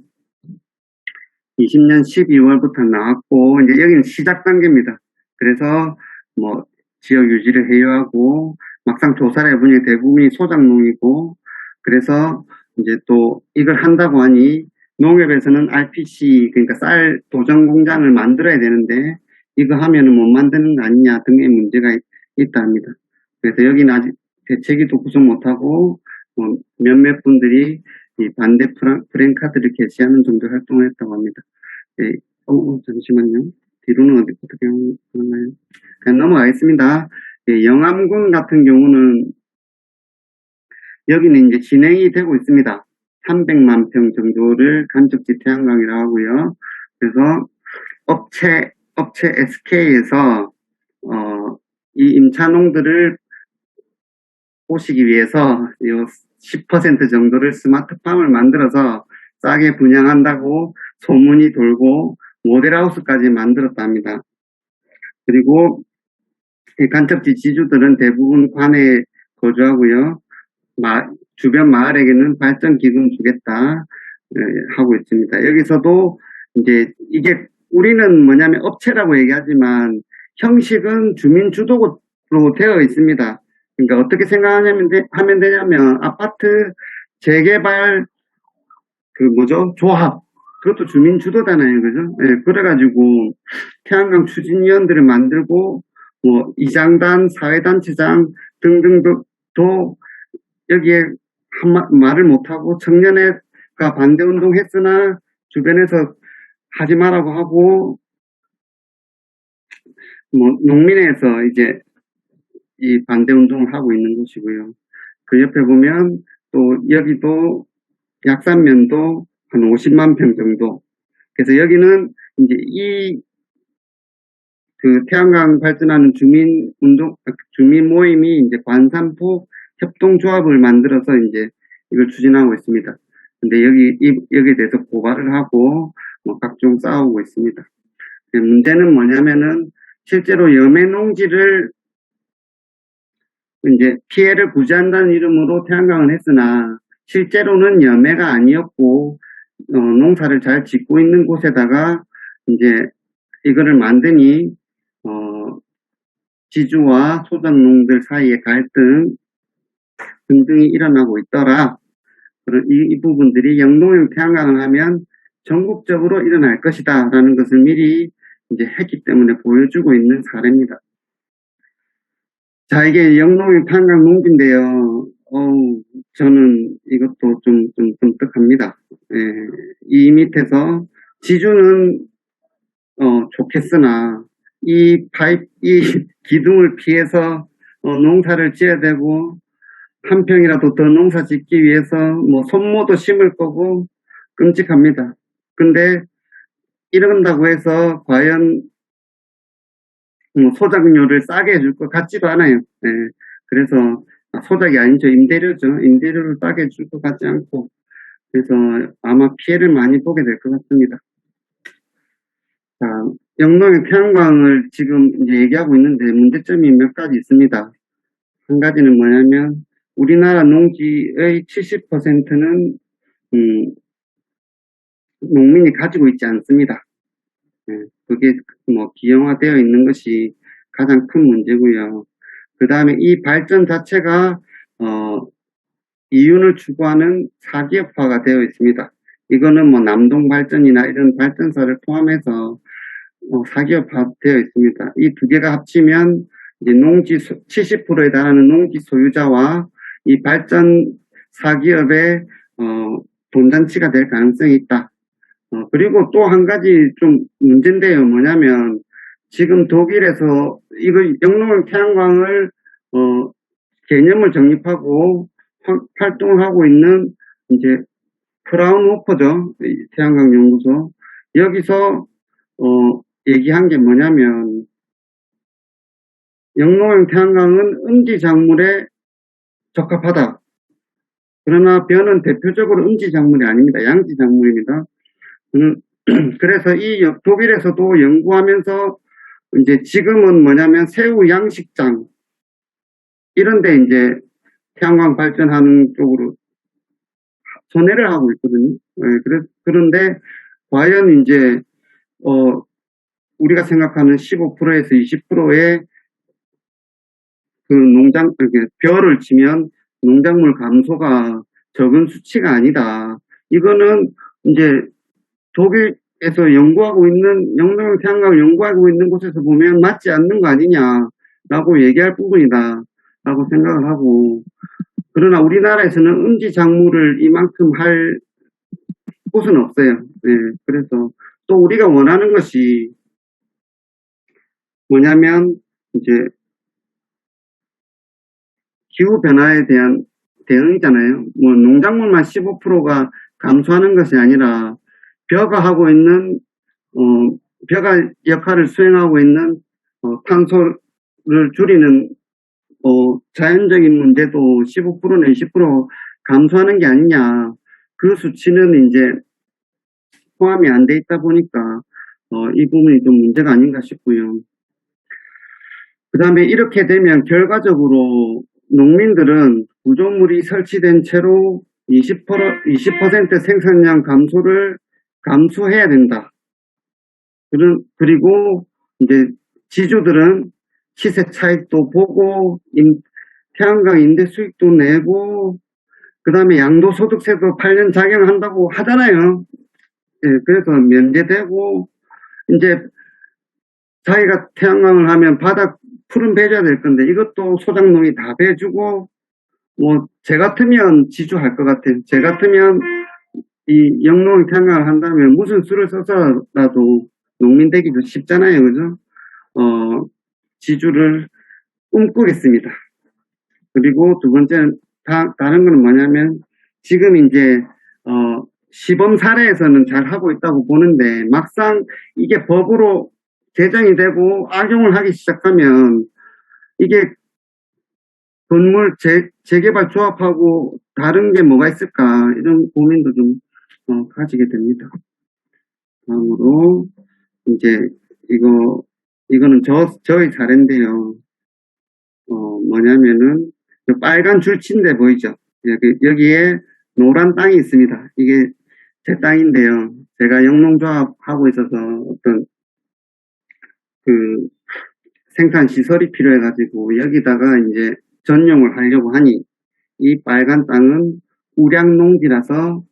20년 12월부터 나왔고, 이제 여기는 시작 단계입니다. 그래서 뭐 지역 유지를 해야 하고, 막상 조사를 해보니 대부분이 소작농이고, 그래서 이제 또 이걸 한다고 하니 농협에서는 RPC, 그러니까 쌀 도전 공장을 만들어야 되는데 이거 하면은 못 만드는 거 아니냐 등의 문제가 있다 합니다. 그래서 여기는 아직 대책위도 구성 못하고 몇몇 분들이 이 반대 프랭카드를 게시하는 정도 활동을 했다고 합니다. 네. 잠시만요. 뒤로는 어떻게 하나요? 그냥 넘어가겠습니다. 네, 영암군 같은 경우는 여기는 이제 진행이 되고 있습니다. 300만 평 정도를 간접지 태양광이라고 하고요. 그래서 업체 SK에서 이 임차농들을 보시기 위해서 10% 정도를 스마트팜을 만들어서 싸게 분양한다고 소문이 돌고 모델하우스까지 만들었다 합니다. 그리고 이 간접지 지주들은 대부분 관에 거주하고요. 주변 마을에게는 발전 기금 주겠다 하고 있습니다. 여기서도 이제 이게 우리는 뭐냐면 업체라고 얘기하지만 형식은 주민 주도로 되어 있습니다. 그러니까 어떻게 하면 되냐면 아파트 재개발 조합, 그것도 주민 주도잖아요, 그죠? 네, 그래가지고 태양광 추진위원들을 만들고 뭐 이장단, 사회단체장 등등도 여기에 말을 못하고 청년회가 반대운동 했으나 주변에서 하지 말라고 하고 농민회에서 이제 이 반대운동을 하고 있는 것이고요. 그 옆에 보면 또 여기도 약산면도 한 50만 평 정도. 그래서 여기는 이제 태양광 발전하는 주민 모임이 이제 관산포 협동조합을 만들어서 이제 이걸 추진하고 있습니다. 근데 여기에 대해서 고발을 하고 각종 싸우고 있습니다. 문제는 뭐냐면은 실제로 염해농지를 이제 피해를 구제한다는 이름으로 태양광을 했으나 실제로는 염해가 아니었고 농사를 잘 짓고 있는 곳에다가 이제 이거를 만드니 지주와 소작농들 사이의 갈등 등등이 일어나고 있더라. 이 부분들이 영농형 태양광을 하면 전국적으로 일어날 것이다 라는 것을 미리 이제 했기 때문에 보여주고 있는 사례입니다. 자, 이게 영농형 태양광 농지인데요. 저는 이것도 좀 섬뜩합니다. 예, 이 밑에서 지주는 좋겠으나 이 기둥을 피해서 농사를 지어야 되고 한 평이라도 더 농사 짓기 위해서 뭐 손모도 심을 거고 끔찍합니다. 근데 이런다고 해서 과연 소작료를 싸게 해줄 것 같지도 않아요. 네. 그래서 소작이 아니죠. 임대료죠. 임대료를 싸게 해줄 것 같지 않고 그래서 아마 피해를 많이 보게 될 것 같습니다. 자, 영농의 태양광을 지금 이제 얘기하고 있는데 문제점이 몇 가지 있습니다. 한 가지는 뭐냐면 우리나라 농지의 70%는 농민이 가지고 있지 않습니다. 그게 뭐 기형화되어 있는 것이 가장 큰 문제고요. 그 다음에 이 발전 자체가 이윤을 추구하는 사기업화가 되어 있습니다. 이거는 뭐 남동발전이나 이런 발전사를 포함해서 사기업화 되어 있습니다. 이 두 개가 합치면 이제 농지 70%에 달하는 농지 소유자와 이 발전 사기업의 돈잔치가 될 가능성이 있다. 그리고 또 한 가지 좀 문제인데요. 뭐냐면 지금 독일에서 이거 영농 태양광을 개념을 정립하고 활동을 하고 있는 이제 프라운호퍼죠. 태양광 연구소. 여기서 얘기한 게 뭐냐면 영농형 태양광은 음지 작물에 적합하다. 그러나 벼는 대표적으로 음지 작물이 아닙니다. 양지 작물입니다. 그래서 이 독일에서도 연구하면서 이제 지금은 뭐냐면 새우 양식장 이런데 이제 태양광 발전하는 쪽으로 선회를 하고 있거든요. 그런데 과연 이제 우리가 생각하는 15%에서 20%의 그 벼를 치면 농작물 감소가 적은 수치가 아니다. 이거는 이제 독일에서 연구하고 있는 영농 태양광을 연구하고 있는 곳에서 보면 맞지 않는 거 아니냐라고 얘기할 부분이다 라고 생각을 하고, 그러나 우리나라에서는 음지 작물을 이만큼 할 곳은 없어요. 네, 그래서 또 우리가 원하는 것이 뭐냐면 이제 기후 변화에 대한 대응이잖아요. 뭐 농작물만 15%가 감소하는 것이 아니라 벼가 하고 있는 벼가 역할을 수행하고 있는 탄소를 줄이는 자연적인 문제도 15%나 20% 감소하는 게 아니냐. 그 수치는 이제 포함이 안 돼 있다 보니까 이 부분이 좀 문제가 아닌가 싶고요. 그 다음에 이렇게 되면 결과적으로 농민들은 구조물이 설치된 채로 20% 생산량 감소를 감수해야 된다. 그리고 이제 지주들은 시세 차익도 보고 태양광 임대 수익도 내고 그 다음에 양도소득세도 8년 작용한다고 하잖아요. 예, 그래서 면제되고 이제 자기가 태양광을 하면 바닥 풀은 배줘야 될 건데 이것도 소작농이 다 배주고 뭐 제 같으면 지주할 것 같아요. 제 같으면 이 영농 태양광을 한다면 무슨 수를 써서라도 농민 되기도 쉽잖아요. 그죠? 지주를 꿈꾸겠습니다. 그리고 두 번째는 다른 거는 뭐냐면 지금 이제 시범 사례에서는 잘 하고 있다고 보는데 막상 이게 법으로 제정이 되고 악용을 하기 시작하면 이게 건물 재개발 조합하고 다른 게 뭐가 있을까 이런 고민도 좀 가지게 됩니다. 다음으로 이제 이거는 저의 사례인데요. 뭐냐면은 빨간 줄치인데 보이죠? 여기에 노란 땅이 있습니다. 이게 제 땅인데요. 제가 영농조합 하고 있어서 어떤 그 생산 시설이 필요해가지고 여기다가 이제 전용을 하려고 하니 이 빨간 땅은 우량농지라서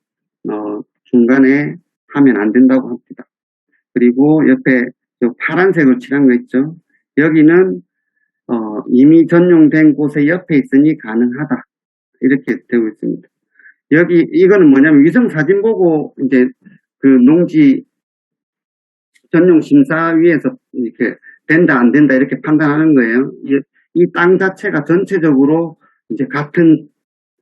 중간에 하면 안 된다고 합니다. 그리고 옆에 파란색으로 칠한 거 있죠? 여기는 이미 전용된 곳에 옆에 있으니 가능하다. 이렇게 되고 있습니다. 이거는 뭐냐면 위성 사진 보고 이제 그 농지 전용 심사위에서 이렇게 된다 안 된다 이렇게 판단하는 거예요. 이 땅 자체가 전체적으로 이제 같은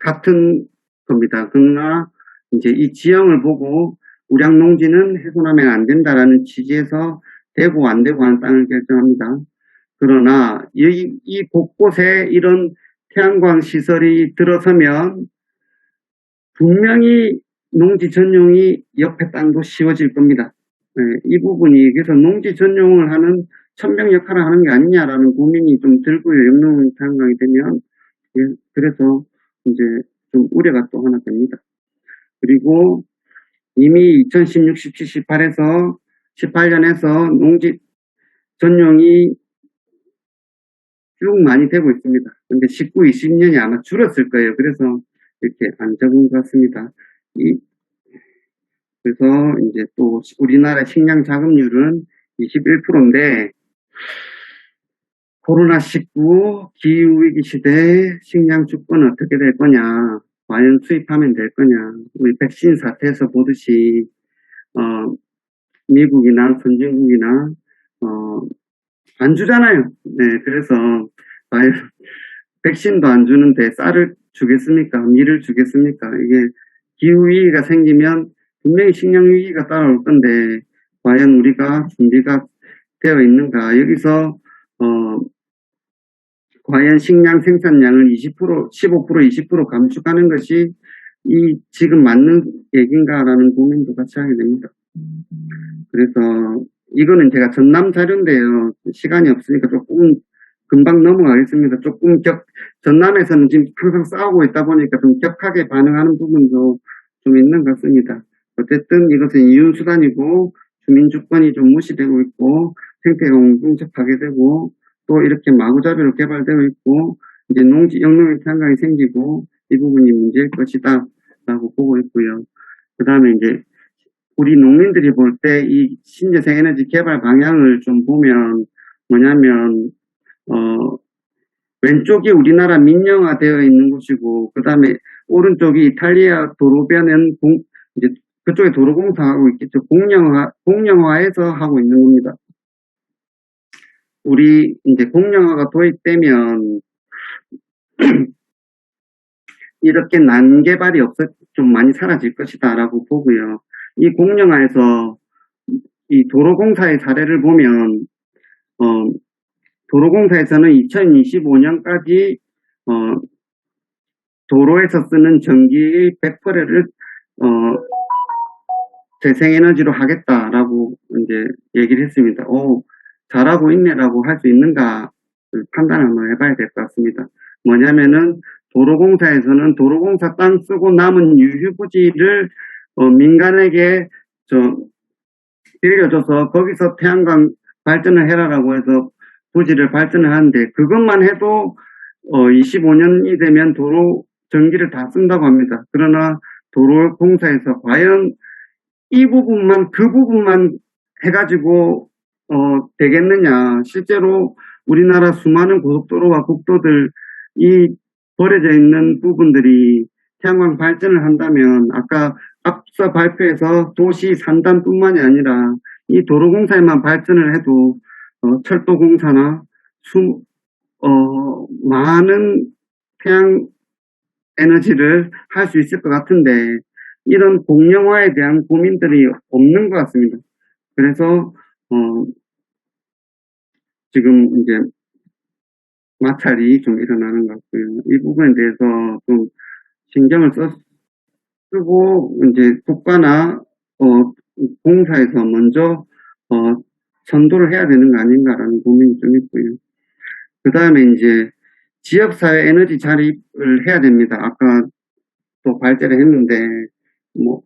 같은 겁니다. 그러나 이제 이 지형을 보고 우량농지는 훼손하면 안 된다라는 취지에서 되고 안 되고 하는 땅을 결정합니다. 그러나 이 곳곳에 이런 태양광 시설이 들어서면 분명히 농지 전용이 옆에 땅도 씌워질 겁니다. 네, 이 부분이 그래서 농지 전용을 하는 천병 역할을 하는 게 아니냐라는 고민이 좀 들고요. 영농 태양광이 되면. 그래서 이제 좀 우려가 또 하나 됩니다. 그리고 이미 2016, 17, 18에서 18년에서 농지 전용이 쭉 많이 되고 있습니다. 근데 19, 20년이 아마 줄었을 거예요. 그래서 이렇게 안 적은 것 같습니다. 그래서 이제 또 우리나라 식량 자급률은 21%인데 코로나19 기후위기 시대에 식량 주권은 어떻게 될 거냐, 과연 수입하면 될 거냐. 우리 백신 사태에서 보듯이 미국이나 선진국이나 안 주잖아요. 네, 그래서 과연 백신도 안 주는데 쌀을 주겠습니까? 밀을 주겠습니까? 이게 기후위기가 생기면 분명히 식량위기가 따라올 건데 과연 우리가 준비가 되어 있는가. 여기서 과연 식량 생산량을 20%, 15%, 20% 감축하는 것이 이 지금 맞는 얘기인가라는 고민도 같이 하게 됩니다. 그래서 이거는 제가 전남 자료인데요. 시간이 없으니까 조금 금방 넘어가겠습니다. 조금 전남에서는 지금 항상 싸우고 있다 보니까 좀 격하게 반응하는 부분도 좀 있는 것 같습니다. 어쨌든 이것은 이윤수단이고 주민주권이 좀 무시되고 있고 생태가 웅중적 파괴되고 또 이렇게 마구잡이로 개발되고 있고 이제 영농의 태양광이 생기고 이 부분이 문제일 것이다 라고 보고 있고요. 그 다음에 이제 우리 농민들이 볼 때 이 신재생 에너지 개발 방향을 좀 보면 뭐냐면 왼쪽이 우리나라 민영화되어 있는 곳이고 그 다음에 오른쪽이 이탈리아 도로변은 이제 그쪽에 도로공사하고 있겠죠. 공영화해서 하고 있는 겁니다. 우리 이제 공영화가 도입되면 이렇게 난개발이 좀 많이 사라질 것이다라고 보고요. 이 공영화에서 이 도로공사의 사례를 보면 도로공사에서는 2025년까지 도로에서 쓰는 전기의 100%를 재생에너지로 하겠다라고 이제 얘기를 했습니다. 잘하고 있네라고 할 수 있는가 판단을 한번 해봐야 될 것 같습니다. 뭐냐면은 도로공사에서는 도로공사 땅 쓰고 남은 유휴부지를 민간에게 빌려줘서 거기서 태양광 발전을 해라라고 해서 부지를 발전을 하는데 그것만 해도 25년이 되면 도로 전기를 다 쓴다고 합니다. 그러나 도로공사에서 과연 이 부분만 그 부분만 해가지고 되겠느냐. 실제로 우리나라 수많은 고속도로와 국도들 이 버려져 있는 부분들이 태양광 발전을 한다면 아까 앞서 발표에서 도시 산단뿐만이 아니라 이 도로공사에만 발전을 해도 철도공사나 많은 태양 에너지를 할 수 있을 것 같은데 이런 공영화에 대한 고민들이 없는 것 같습니다. 그래서 지금 이제 마찰이 좀 일어나는 것 같고요. 이 부분에 대해서 좀 신경을 쓰고 이제 국가나 공사에서 먼저 선도를 해야 되는 거 아닌가라는 고민이 좀 있고요. 그 다음에 이제 지역사회 에너지 자립을 해야 됩니다. 아까 또 발제를 했는데 뭐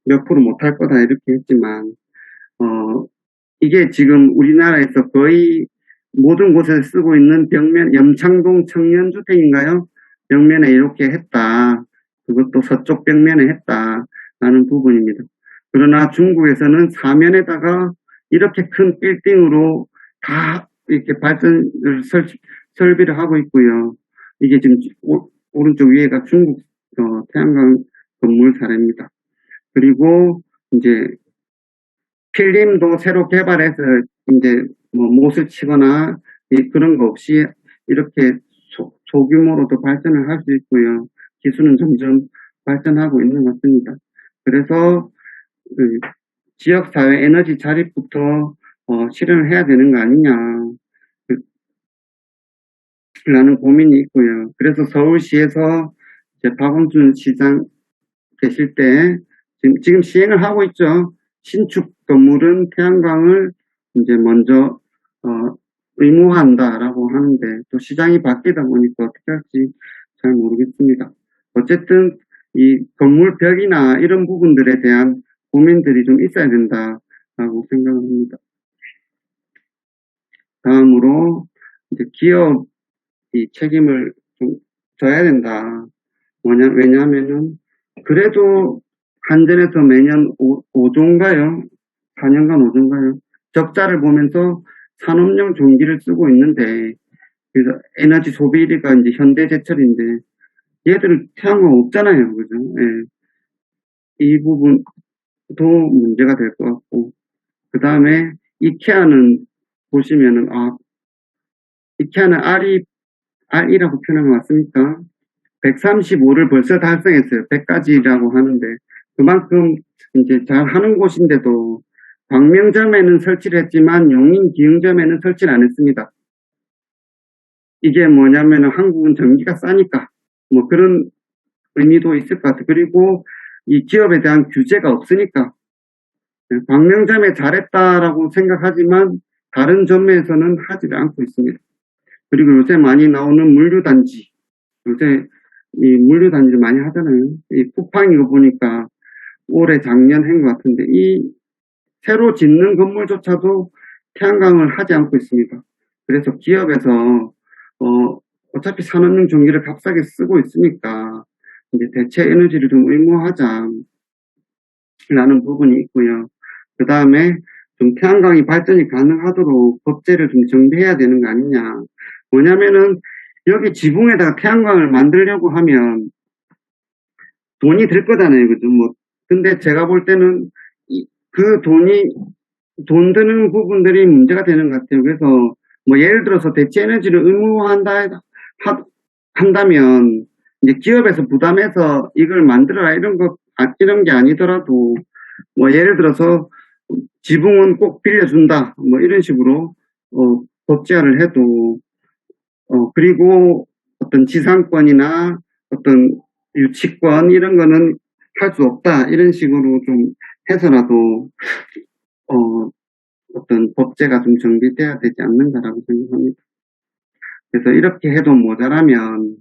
몇 프로 못할 거다 이렇게 했지만 이게 지금 우리나라에서 거의 모든 곳에 쓰고 있는 벽면 염창동 청년주택인가요? 벽면에 이렇게 했다. 그것도 서쪽 벽면에 했다라는 부분입니다. 그러나 중국에서는 사면에다가 이렇게 큰 빌딩으로 다 이렇게 발전을 설비를 하고 있고요. 이게 지금 오른쪽 위에가 중국 태양광 건물 사례입니다. 그리고 이제 필름도 새로 개발해서 이제 뭐 못을 치거나 그런 거 없이 이렇게 소규모로도 발전을 할 수 있고요. 기술은 점점 발전하고 있는 것 같습니다. 그래서 그 지역사회 에너지 자립부터 실현을 해야 되는 거 아니냐 라는 고민이 있고요. 그래서 서울시에서 이제 박원순 시장 계실 때 지금 시행을 하고 있죠. 신축 건물은 태양광을 이제 먼저 의무화한다라고 하는데 또 시장이 바뀌다 보니까 어떻게 할지 잘 모르겠습니다. 어쨌든 이 건물 벽이나 이런 부분들에 대한 고민들이 좀 있어야 된다라고 생각합니다. 다음으로 이제 기업이 책임을 좀 져야 된다. 왜냐하면은 그래도 한전에서 매년 5조인가요? 4년간 5조인가요? 적자를 보면서 산업용 전기를 쓰고 있는데, 그래서 에너지 소비 1위가 이제 현대제철인데, 얘들은 태양광 없잖아요. 그죠? 예. 이 부분도 문제가 될 것 같고, 그 다음에 이케아는 보시면은, 이케아는 R이라고 표현하면 맞습니까? 135를 벌써 달성했어요. 100가지라고 하는데, 그만큼 이제 잘 하는 곳인데도 광명점에는 설치를 했지만 용인 기흥점에는 설치를 안 했습니다. 이게 뭐냐면은 한국은 전기가 싸니까 뭐 그런 의미도 있을 것 같아요. 그리고 이 기업에 대한 규제가 없으니까 광명점에 잘했다라고 생각하지만 다른 점에서는 하지를 않고 있습니다. 그리고 요새 많이 나오는 물류단지, 요새 이 물류단지 많이 하잖아요. 이 쿠팡 이거 보니까 올해 작년 한 것 같은데 이 새로 짓는 건물조차도 태양광을 하지 않고 있습니다. 그래서 기업에서 어차피 산업용 전기를 값싸게 쓰고 있으니까 이제 대체 에너지를 좀 의무화하자라는 부분이 있고요. 그 다음에 좀 태양광이 발전이 가능하도록 법제를 좀 정비해야 되는 거 아니냐. 뭐냐면은 여기 지붕에다가 태양광을 만들려고 하면 돈이 들 거잖아요. 그죠? 근데 제가 볼 때는 그 돈 드는 부분들이 문제가 되는 것 같아요. 그래서 예를 들어서 대체 에너지를 한다면 이제 기업에서 부담해서 이걸 만들어라 이런 게 아니더라도 예를 들어서 지붕은 꼭 빌려준다 이런 식으로 법제화를 해도 그리고 어떤 지상권이나 어떤 유치권 이런 거는 할 수 없다 이런 식으로 좀 해서라도 어떤 법제가 좀 정비돼야 되지 않는가라고 생각합니다. 그래서 이렇게 해도 모자라면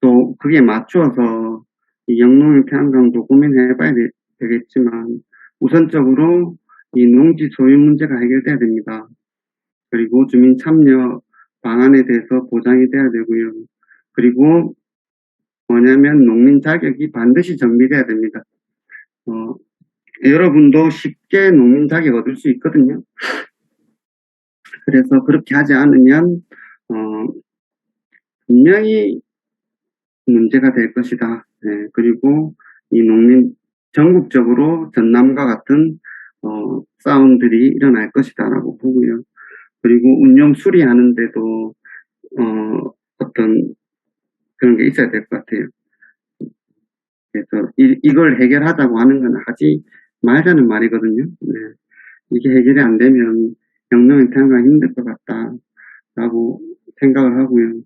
또 그게 맞추어서 이 영농 태양광도 고민해봐야 되겠지만 우선적으로 이 농지 소유 문제가 해결돼야 됩니다. 그리고 주민 참여 방안에 대해서 보장이 돼야 되고요. 그리고 뭐냐면 농민 자격이 반드시 정비돼야 됩니다. 여러분도 쉽게 농민 자격 얻을 수 있거든요. 그래서 그렇게 하지 않으면 분명히 문제가 될 것이다. 네, 그리고 이 농민 전국적으로 전남과 같은 싸움들이 일어날 것이다라고 보고요. 그리고 운영 수리하는데도 어떤 그런 게 있어야 될 것 같아요. 그래서 이걸 해결하자고 하는 건 하지 말자는 말이거든요. 네. 이게 해결이 안 되면 영농의 태양광이 힘들 것 같다라고 생각을 하고요.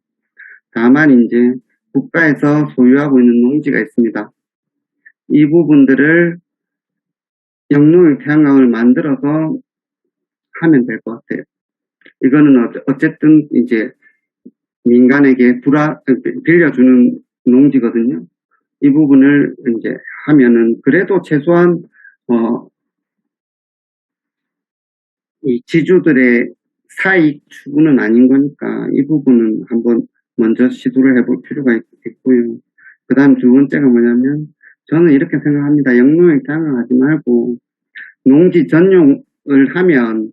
다만 이제 국가에서 소유하고 있는 농지가 있습니다. 이 부분들을 영농의 태양광을 만들어서 하면 될 것 같아요. 이거는 어쨌든 이제 민간에게 빌려주는 농지거든요. 이 부분을 이제 하면은 그래도 최소한 이 지주들의 사익 추구는 아닌 거니까 이 부분은 한번 먼저 시도를 해볼 필요가 있고요. 그 다음 두 번째가 뭐냐면 저는 이렇게 생각합니다. 영농에 태양광 하지 말고 농지 전용을 하면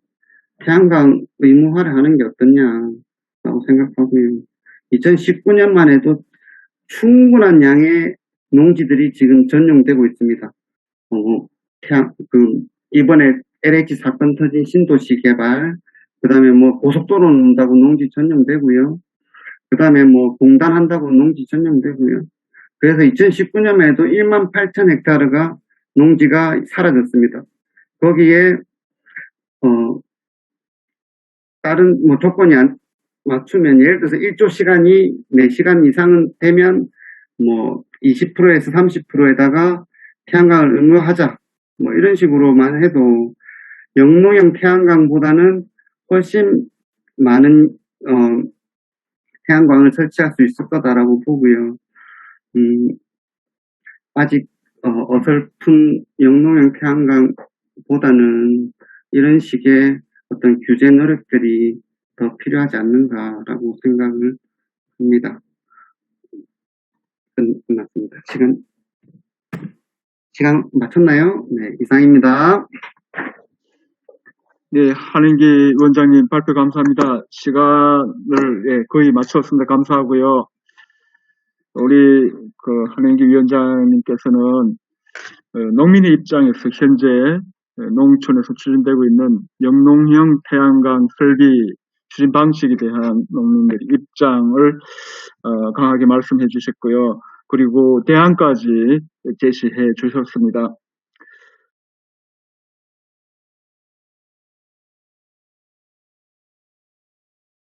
태양광 의무화를 하는 게 어떻냐라고 생각하고요. 2019년만 해도 충분한 양의 농지들이 지금 전용되고 있습니다. 이번에 LH 사건 터진 신도시 개발, 그 다음에 고속도로 논다고 농지 전용되고요. 그 다음에 뭐 공단한다고 농지 전용되고요. 그래서 2019년에도 18,000헥타르가 농지가 사라졌습니다. 거기에 다른 뭐 조건이 맞추면 예를 들어서 1조 시간이 4시간 이상은 되면 뭐 20%에서 30%에다가 태양광을 의무화하자 뭐 이런 식으로만 해도 영농형 태양광보다는 훨씬 많은 태양광을 설치할 수 있을 거다라고 보고요. 아직 어설픈 영농형 태양광보다는 이런 식의 어떤 규제 노력들이 더 필요하지 않는가라고 생각을 합니다. 끝났습니다. 시간 맞췄나요? 네, 이상입니다. 네, 한인기 원장님 발표 감사합니다. 시간을 거의 맞췄습니다. 감사하고요. 우리 한인기 위원장님께서는 농민의 입장에서 현재 농촌에서 추진되고 있는 영농형 태양광 설비 추진 방식에 대한 농민들의 입장을 강하게 말씀해 주셨고요. 그리고 대안까지 제시해 주셨습니다.